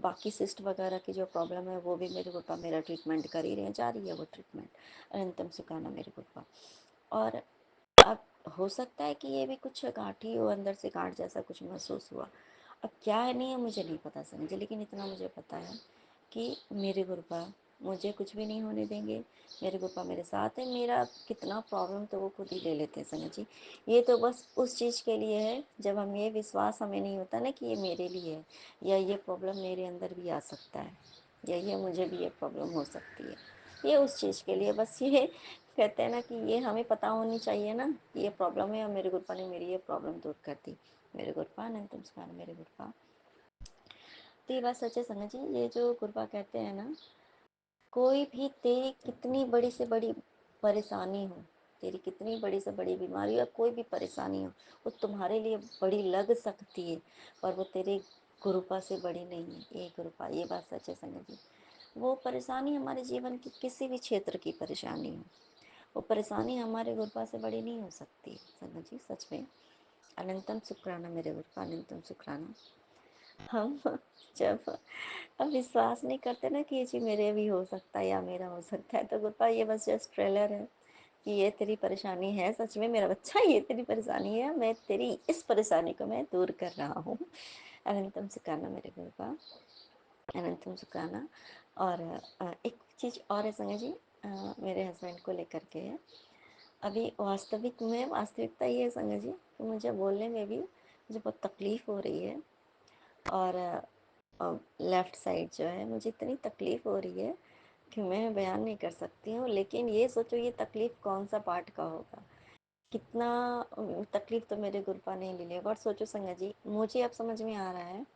बाकी सिस्ट वगैरह की जो प्रॉब्लम है वो भी मेरे गुरुपा मेरा ट्रीटमेंट कर ही रहे हैं, जारी है वो ट्रीटमेंट। अनंतम सुखाना मेरे गुरुपा। और अब हो सकता है कि ये भी कुछ गांठी हो, अंदर से गांठ जैसा कुछ महसूस हुआ। अब क्या है नहीं है मुझे नहीं पता समझ, लेकिन इतना मुझे पता है कि मेरे गुरुपा मुझे कुछ भी नहीं होने देंगे। मेरे गुरुपा मेरे साथ है। मेरा कितना प्रॉब्लम तो वो खुद ही ले लेते हैं संगत जी। ये तो बस उस चीज़ के लिए है जब हम ये विश्वास हमें नहीं होता ना कि ये मेरे लिए है, या ये प्रॉब्लम मेरे अंदर भी आ सकता है, या ये मुझे भी ये प्रॉब्लम हो सकती है। ये उस चीज़ के लिए बस ये कहते हैं ना कि ये हमें पता होनी चाहिए ना कि ये प्रॉब्लम है, और मेरे गुरुपा ने मेरी ये प्रॉब्लम दूर कर दी। मेरे गुरुपा अनंतम सुखाना मेरे गुरुपा। तो ये बात सच है संगत जी। ये जो गुरुपा कहते हैं ना, कोई भी तेरी कितनी बड़ी से बड़ी परेशानी हो, तेरी कितनी बड़ी से बड़ी बीमारी या कोई भी परेशानी हो, वो तुम्हारे लिए बड़ी लग सकती है, पर वो तेरे गुरुपा से बड़ी नहीं है। ये गुरुपा, ये बात सच है संगत जी। वो परेशानी हमारे जीवन की किसी भी क्षेत्र की परेशानी हो, वो परेशानी हमारे गुरुपा से बड़ी नहीं हो सकती संगत जी, सच में। अनंतम शुक्राना मेरे गुरुपा, अनंतम शुक्राना। हम जब अब विश्वास नहीं करते ना कि ये चीज़ मेरे भी हो सकता है या मेरा हो सकता है, तो गुरुपा ये बस जस्ट ट्रेलर है कि ये तेरी परेशानी है, सच में मेरा बच्चा ये तेरी परेशानी है, मैं तेरी इस परेशानी को मैं दूर कर रहा हूँ। अनंतम सुखाना मेरे गुरुपा, अनंतम सुखाना। और एक चीज़ और है संजय जी, मेरे हस्बैंड को लेकर के है। अभी वास्तविकता ये है संजय जी कि मुझे बोलने में भी मुझे बहुत तकलीफ़ हो रही है। और लेफ़्ट साइड जो है मुझे इतनी तकलीफ़ हो रही है कि मैं बयान नहीं कर सकती हूँ। लेकिन ये सोचो ये तकलीफ़ कौन सा पार्ट का होगा, कितना तकलीफ़ तो मेरे गुरुपा ने ले लिया। और सोचो संगत जी, मुझे अब समझ में आ रहा है,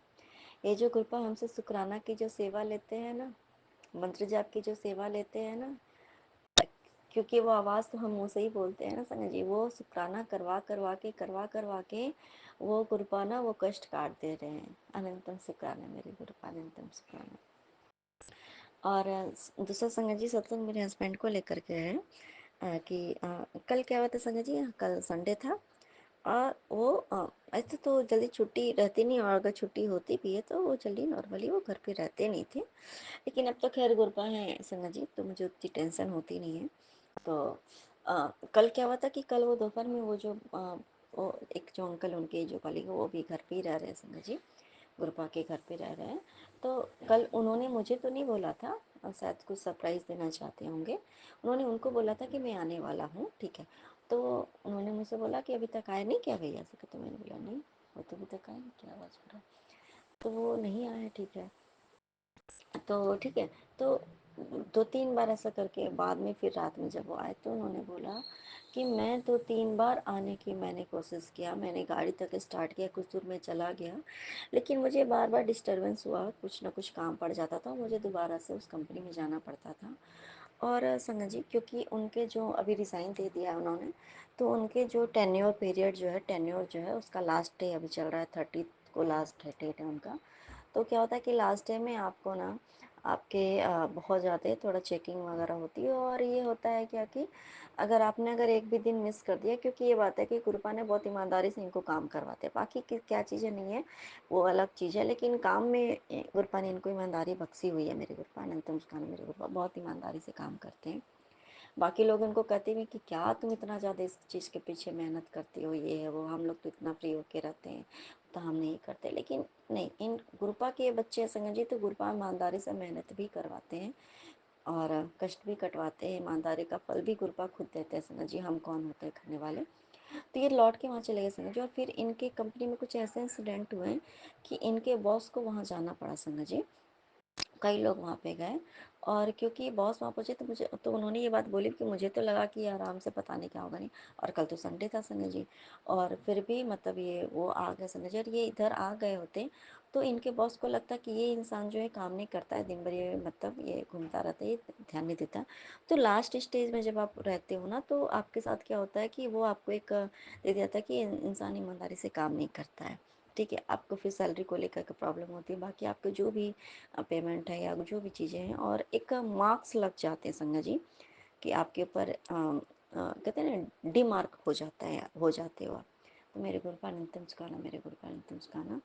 ये जो गुरुपा हमसे शुक्राना की जो सेवा लेते हैं ना, मंत्र जाप की जो सेवा लेते हैं ना, क्योंकि वो आवाज़ तो हम मुँह से ही बोलते हैं ना संगत जी, वो शुक्राना करवा के वो गुरुपा ना वो कष्ट काट दे रहे हैं। अनंतम शुक्राना मेरे गुरुपा, अनंतम शुक्राना। और दूसरा संगत जी सत्संग मेरे हस्बैंड को लेकर के है कि कल क्या हुआ था संगत जी, कल संडे था। और वो ऐसे तो जल्दी छुट्टी रहती नहीं, और अगर छुट्टी होती भी है तो वो जल्दी नॉर्मली वो घर पे रहते नहीं थे। लेकिन अब तो खैर गुरुपा है संगत जी, तो मुझे उतनी टेंशन होती नहीं है। तो कल क्या हुआ था कि कल वो दोपहर में वो एक जो अंकल उनके जो कलीग वो भी घर पे ही रह रहे हैं संगत जी, गुरुपा के घर पे रह रहे हैं। तो कल उन्होंने मुझे तो नहीं बोला था, शायद कुछ सरप्राइज़ देना चाहते होंगे। उन्होंने उनको बोला था कि मैं आने वाला हूँ, ठीक है। तो उन्होंने मुझसे बोला कि अभी तक आए नहीं क्या भैया से, तो मैंने बोला नहीं, वो तो अभी तक आए नहीं, क्या आवाज़ हो रहा है, तो वो नहीं आए, ठीक है। तो ठीक है, तो 2-3 बार ऐसा करके बाद में फिर रात में जब वो आए तो उन्होंने बोला कि मैं तो 3 बार आने की मैंने कोशिश किया, मैंने गाड़ी तक स्टार्ट किया, कुछ दूर में चला गया, लेकिन मुझे बार बार डिस्टर्बेंस हुआ, कुछ ना कुछ काम पड़ जाता था, मुझे दोबारा से उस कंपनी में जाना पड़ता था। और संगत जी क्योंकि उनके जो अभी रिज़ाइन दे दिया उन्होंने, तो उनके जो टेन्योर जो है उसका लास्ट डे अभी चल रहा है, 30 को लास्ट डेट है उनका। तो क्या होता है कि लास्ट डे में आपको ना आपके बहुत ज़्यादा थोड़ा चेकिंग वगैरह होती है। और ये होता है क्या कि अगर एक भी दिन मिस कर दिया, क्योंकि ये बात है कि गुरुपा ने बहुत ईमानदारी से इनको काम करवाते हैं, बाकी क्या चीज़ें नहीं है वो अलग चीज़ है, लेकिन काम में गुरुपा ने इनको ईमानदारी बख्शी हुई है। मेरे गुरुपा अनंत मुस्कान मेरे गुरुपा बहुत ईमानदारी से काम करते हैं। बाकी लोग उनको कहते भी कि क्या तुम इतना ज़्यादा इस चीज़ के पीछे मेहनत करती हो, ये है वो, हम लोग तो इतना फ्री होके रहते हैं, तो हम नहीं करते। लेकिन नहीं, इन गुरुपा के बच्चे संगत जी तो गुरुपा ईमानदारी से मेहनत भी करवाते हैं और कष्ट भी कटवाते हैं, ईमानदारी का फल भी गुरुपा खुद देते हैं संगत जी, हम कौन होते हैं करने वाले। तो ये लौट के वहाँ चले गए संगत जी। और फिर इनके कंपनी में कुछ ऐसे इंसिडेंट हुए कि इनके बॉस को वहाँ जाना पड़ा संगत जी, कई लोग वहाँ पे गए। और क्योंकि बॉस वहाँ पहुँचे तो उन्होंने ये बात बोली कि मुझे तो लगा कि आराम से पता नहीं क्या होगा, नहीं, और कल तो संडे था संजय जी, और फिर भी मतलब ये वो आ गए संजय जी, और ये इधर आ गए होते तो इनके बॉस को लगता कि ये इंसान जो है काम नहीं करता है, दिन भर ये मतलब ये घूमता रहता है, ये ध्यान नहीं देता। तो लास्ट स्टेज में जब आप रहते हो ना, तो आपके साथ क्या होता है कि वो आपको एक दे दिया था कि इंसान ईमानदारी से काम नहीं करता है, ठीक है। आपको फिर सैलरी को लेकर के प्रॉब्लम होती है, बाकी आपके जो भी पेमेंट है या जो भी चीज़ें हैं, और एक मार्क्स लग जाते हैं संगा जी कि आपके ऊपर कहते हैं ना डिमार्क हो जाता है, हो जाते हो आप। तो मेरे गुरुपा अनंतम सुखाना, मेरे गुरुपा अनंतम सुखाना।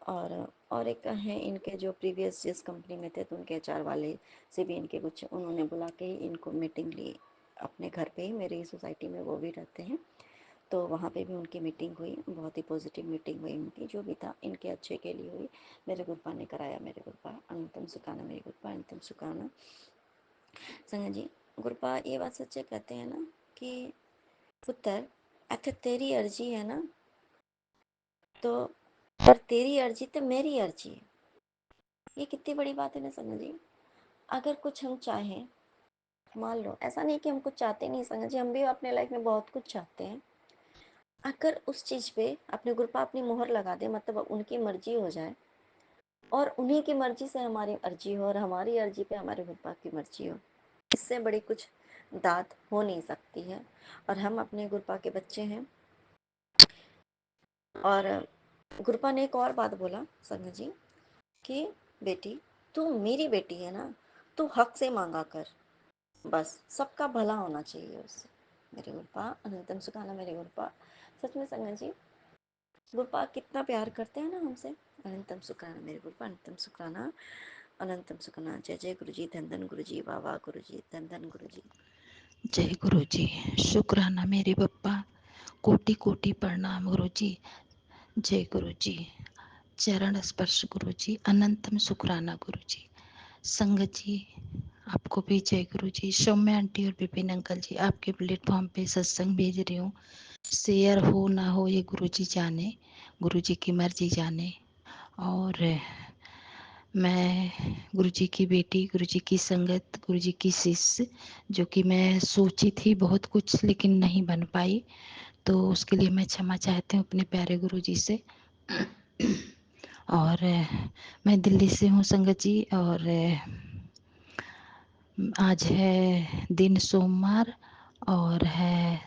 और एक है इनके जो प्रीवियस जिस कंपनी में थे, तो उनके एचआर वाले से भी इनके कुछ उन्होंने बुला के इनको मीटिंग ली अपने घर पे ही, मेरी सोसाइटी में वो भी रहते हैं, तो वहाँ पे भी उनकी मीटिंग हुई, बहुत ही पॉजिटिव मीटिंग हुई उनकी, जो भी था इनके अच्छे के लिए हुई। मेरे गुरुपा ने कराया, मेरे गुरुपा अनंतम सुखाना, मेरे गुरुपा अनंतम सुखाना। संगत जी, गुरुपा ये बात सच्चे कहते हैं ना कि पुत्र अच्छा तेरी अर्जी है ना, तो पर तेरी अर्जी तो मेरी अर्जी है। ये कितनी बड़ी बात है ना संगत जी। अगर कुछ हम चाहें, मान लो ऐसा नहीं कि हम कुछ चाहते नहीं संगत जी, हम भी अपने लाइफ में बहुत कुछ चाहते हैं। अगर उस चीज़ पे अपने गुरुपा अपनी मोहर लगा दे, मतलब उनकी मर्जी हो जाए, और उन्हीं की मर्जी से हमारी अर्जी हो, और हमारी अर्जी पे हमारे गुरुपा की मर्जी हो, इससे बड़ी कुछ दात हो नहीं सकती है। और हम अपने गुरुपा के बच्चे हैं। और गुरुपा ने एक और बात बोला संगत जी कि बेटी तू मेरी बेटी है ना, तू हक से मांगा कर, बस सबका भला होना चाहिए उससे। मेरे गुरुपा अनंतम सुखाना, मेरे गुरुपा सच में संगत जी गुरुपा कितना प्यार करते हैं ना हमसे। अनंतम सुखाना, मेरे गुरुपा अनंतम सुखाना, अनंतम सुखाना। जय जय गुरु जी, धन धन गुरु जी, वाह वाह गुरु जी, धन धन गुरु जी। जय गुरु जी, शुक्राना मेरे बप्पा, कोटि कोटि प्रणाम गुरु जी। जय गुरु जी, चरण स्पर्श गुरु जी, अनंतम शुक्राना गुरु जी। संगत जी आपको भी जय गुरु जी। सौम्य आंटी और विपिन अंकल जी आपके प्लेटफॉर्म पे सत्संग भेज रही हूँ। शेयर हो ना हो ये गुरु जी जाने, गुरु जी की मर्जी जाने। और मैं गुरु जी की बेटी, गुरु जी की संगत, गुरु जी की शिष्य, जो कि मैं सोची थी बहुत कुछ लेकिन नहीं बन पाई, तो उसके लिए मैं क्षमा चाहती हूँ अपने प्यारे गुरु जी से। और मैं दिल्ली से हूँ संगत जी, और आज है दिन सोमवार, और है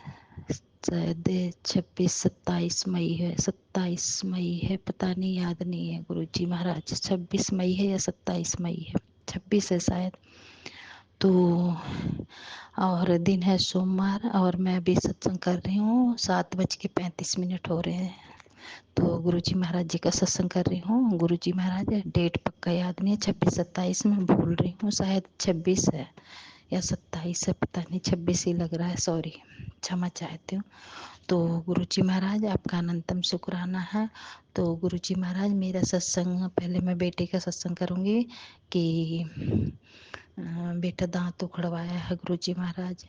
शायद 26-27 मई है, 27 मई है, पता नहीं, याद नहीं है गुरु जी महाराज, 26 मई है या 27 मई है, 26 है शायद। तो और दिन है सोमवार, और मैं अभी सत्संग कर रही हूँ, 7:35 हो रहे हैं। तो गुरुजी महाराज जी का सत्संग कर रही हूँ। गुरुजी महाराज, डेट पक्का याद नहीं है, 26-27 में भूल रही हूँ, शायद 26 है या 27 है, पता नहीं, 26 ही लग रहा है, सॉरी, क्षमा चाहती हूँ। तो गुरुजी महाराज आपका अनंतम शुक्राना है। तो गुरुजी महाराज मेरा सत्संग, पहले मैं बेटे का सत्संग करूँगी कि बेटा दांत उखड़वाया है गुरुजी महाराज,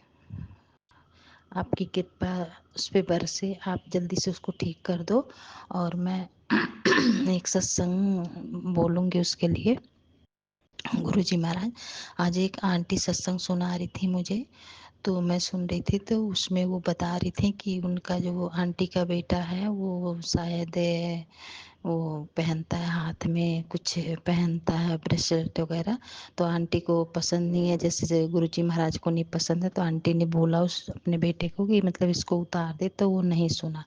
आपकी कृपा उस पर बरसे, आप जल्दी से उसको ठीक कर दो। और मैं एक सत्संग बोलूँगी उसके लिए। गुरुजी महाराज, आज एक आंटी सत्संग सुना रही थी मुझे, तो मैं सुन रही थी, तो उसमें वो बता रही थी कि उनका जो वो आंटी का बेटा है, वो शायद वो पहनता है हाथ में, कुछ पहनता है ब्रेसलेट वगैरह, तो आंटी को पसंद नहीं है, जैसे गुरुजी महाराज को नहीं पसंद है, तो आंटी ने बोला उस अपने बेटे को कि मतलब इसको उतार दे, तो वो नहीं सुना।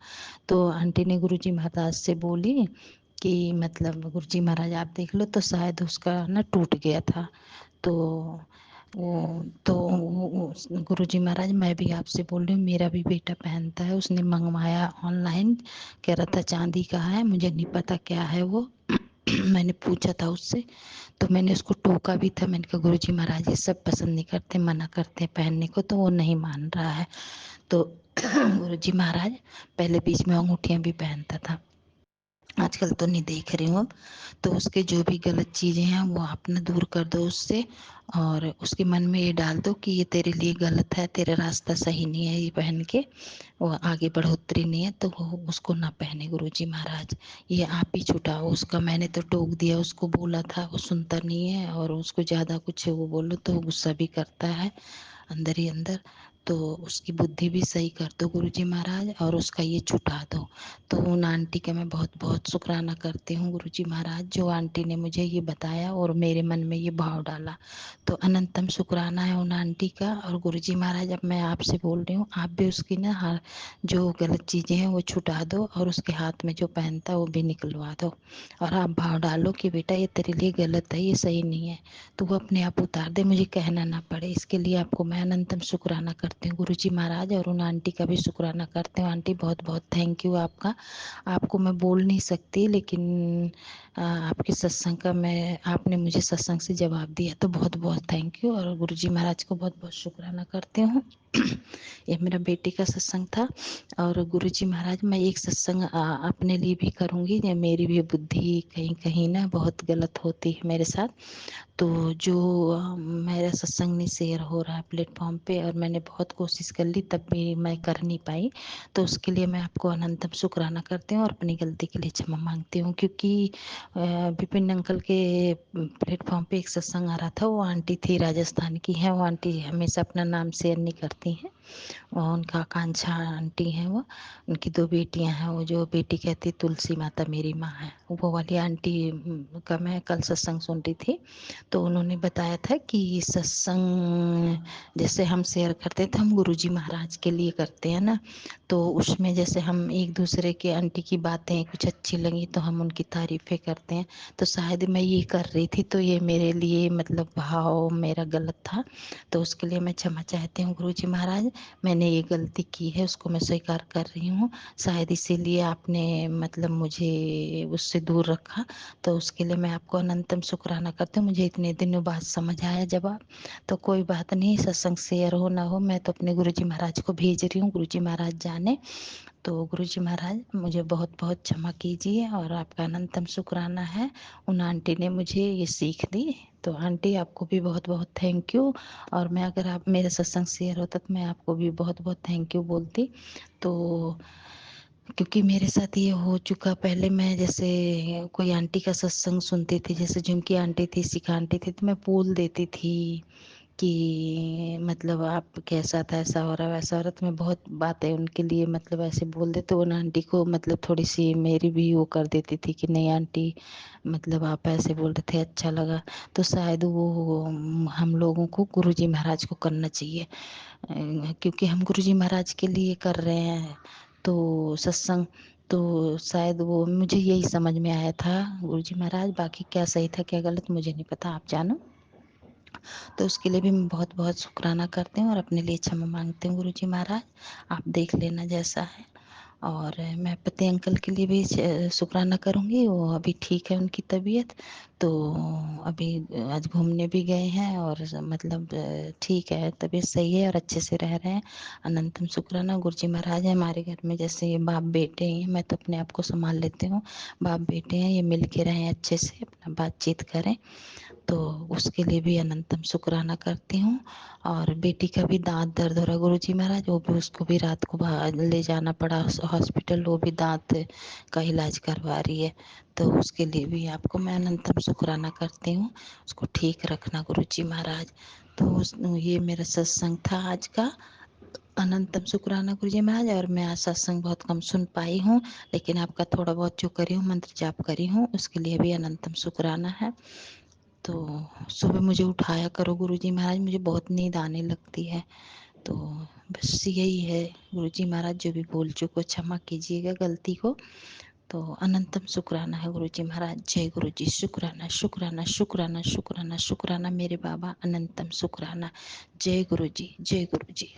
तो आंटी ने गुरुजी महाराज से बोली कि मतलब गुरुजी महाराज आप देख लो, तो शायद उसका ना टूट गया था। तो गुरुजी महाराज मैं भी आपसे बोल रही हूँ, मेरा भी बेटा पहनता है, उसने मंगवाया ऑनलाइन, कह रहा था चांदी का है, मुझे नहीं पता क्या है वो। मैंने पूछा था उससे, तो मैंने उसको टोका भी था, मैंने कहा गुरुजी महाराज ये सब पसंद नहीं करते, मना करते हैं पहनने को, तो वो नहीं मान रहा है। तो गुरुजी महाराज पहले बीच में अंगूठियाँ भी पहनता था, आजकल तो नहीं देख रही हूँ। तो उसके जो भी गलत चीज़ें हैं वो आप ना दूर कर दो उससे, और उसके मन में ये डाल दो कि ये तेरे लिए गलत है, तेरा रास्ता सही नहीं है, ये पहन के वो आगे बढ़ोतरी नहीं है, तो वो उसको ना पहने गुरुजी महाराज, ये आप ही छुटाओ उसका। मैंने तो टोक दिया, उसको बोला था, वो सुनता नहीं है, और उसको ज़्यादा कुछ वो बोलो तो गुस्सा भी करता है अंदर ही अंदर। तो उसकी बुद्धि भी सही कर दो गुरुजी महाराज, और उसका ये छुटा दो। तो उन आंटी का मैं बहुत बहुत शुक्राना करती हूँ गुरुजी महाराज, जो आंटी ने मुझे ये बताया और मेरे मन में ये भाव डाला, तो अनंतम शुक्राना है उन आंटी का। और गुरुजी महाराज अब मैं आपसे बोल रही हूँ, आप भी उसकी ना हर जो गलत चीज़ें हैं वो छुटा दो, और उसके हाथ में जो पहनता है वो भी निकलवा दो, और आप भाव डालो कि बेटा ये तेरे लिए गलत है, ये सही नहीं है, तो वो अपने आप उतार दे, मुझे कहना ना पड़े। इसके लिए आपको मैं अनंतम शुक्राना करती करती हूँ गुरुजी महाराज, और उन आंटी का भी शुक्राना करती हूँ। आंटी बहुत बहुत थैंक यू आपका, आपको मैं बोल नहीं सकती, लेकिन आपके सत्संग का आपने मुझे सत्संग से जवाब दिया, तो बहुत बहुत थैंक यू। और गुरुजी महाराज को बहुत बहुत शुक्राना करती हूँ। ये मेरा बेटे का सत्संग था। और गुरुजी महाराज, मैं एक सत्संग अपने लिए भी करूँगी। मेरी भी बुद्धि कहीं कहीं ना बहुत गलत होती है मेरे साथ, तो जो मेरा सत्संग नहीं शेयर हो रहा है प्लेटफॉर्म पे, और मैंने बहुत कोशिश कर ली तब भी मैं कर नहीं पाई, तो उसके लिए मैं आपको अनंतम शुक्राना करती हूँ और अपनी गलती के लिए क्षमा मांगती हूँ। क्योंकि विपिन अंकल के प्लेटफॉर्म पे एक सत्संग आ रहा था, वो आंटी थी, राजस्थान की है वो आंटी, हमेशा अपना नाम शेयर नहीं करती हैं, और उनका आकांक्षा आंटी हैं, वो उनकी 2 बेटियां हैं, वो जो बेटी कहती तुलसी माता मेरी माँ है, वो वाली आंटी का मैं कल सत्संग सुन रही थी, तो उन्होंने बताया था कि सत्संग जैसे हम शेयर करते हैं तो हम गुरुजी महाराज के लिए करते हैं ना, तो उसमें जैसे हम एक दूसरे के आंटी की बातें कुछ अच्छी लगी तो हम उनकी तारीफें करते हैं, तो शायद मैं ये कर रही थी, तो ये मेरे लिए मतलब भाव मेरा गलत था, तो उसके लिए मैं क्षमा चाहती हूँ गुरुजी महाराज। मैंने ये गलती की है, उसको मैं स्वीकार कर रही हूँ, शायद इसीलिए आपने मतलब मुझे उससे दूर रखा, तो उसके लिए मैं आपको अनंतम शुक्राना करती हूँ। मुझे इतने दिनों बाद समझ आया जवाब, तो कोई बात नहीं, सत्संग शेयर हो ना हो, मैं तो अपने गुरुजी महाराज को भेज रही हूँ, गुरुजी महाराज जाने। तो गुरुजी महाराज मुझे बहुत बहुत क्षमा कीजिए, और आपका अनंतम शुक्राना है, उन आंटी ने मुझे ये सीख दी, तो आंटी आपको भी बहुत बहुत थैंक यू। और मैं अगर आप मेरा सत्संग शेयर होता तो मैं आपको भी बहुत बहुत थैंक यू बोलती, तो क्योंकि मेरे साथ ये हो चुका, पहले मैं जैसे कोई आंटी का सत्संग सुनती थी, जैसे झुमकी आंटी थी, शिखा आंटी थी, तो मैं बोल देती थी कि मतलब आप कैसा था, ऐसा हो रहा वैसा हो रहा, तो मैं बहुत बातें उनके लिए मतलब ऐसे बोल देते, उन आंटी को मतलब थोड़ी सी मेरी भी वो कर देती थी कि नहीं आंटी मतलब आप ऐसे बोल रहे थे, अच्छा लगा, तो शायद वो हम लोगों को गुरुजी महाराज को करना चाहिए, क्योंकि हम गुरुजी महाराज के लिए कर रहे हैं तो सत्संग, तो शायद वो मुझे यही समझ में आया था गुरुजी महाराज, बाकी क्या सही था क्या गलत मुझे नहीं पता, आप जानो। तो उसके लिए भी मैं बहुत बहुत शुक्राना करती हूँ और अपने लिए क्षमा मांगती हूँ गुरुजी महाराज, आप देख लेना जैसा है। और मैं पति अंकल के लिए भी शुक्राना करूँगी, वो अभी ठीक है उनकी तबीयत, तो अभी आज घूमने भी गए हैं और मतलब ठीक है, तबीयत सही है और अच्छे से रह रहे हैं। अनंतम शुक्राना गुरुजी महाराज। हमारे घर में जैसे ये बाप बेटे हैं, मैं तो अपने आप को संभाल लेती हूँ, बाप बेटे हैं, ये मिल के रहें, अच्छे से अपना बातचीत करें, तो उसके लिए भी अनंतम शुक्राना करती हूँ। और बेटी का भी दांत दर्द हो रहा गुरुजी महाराज, वो भी उसको भी रात को ले जाना पड़ा हॉस्पिटल, वो भी दांत का इलाज करवा रही है, तो उसके लिए भी आपको मैं अनंतम शुक्राना करती हूँ, उसको ठीक रखना गुरुजी महाराज। तो ये मेरा सत्संग था आज का, अनंतम शुक्राना गुरुजी महाराज। और मैं आज सत्संग बहुत कम सुन पाई हूँ, लेकिन आपका थोड़ा बहुत जो करी हूँ, मंत्र जाप करी हूँ, उसके लिए भी अनंतम शुक्राना है। तो सुबह मुझे उठाया करो गुरुजी महाराज, मुझे बहुत नींद आने लगती है, तो बस यही है गुरुजी महाराज, जो भी भूल चूक को क्षमा कीजिएगा गलती को, तो अनंतम शुक्राना है गुरुजी महाराज। जय गुरुजी, शुक्राना शुक्राना शुक्राना शुक्राना शुक्राना मेरे बाबा, अनंतम शुक्राना। जय गुरुजी, जय गुरुजी।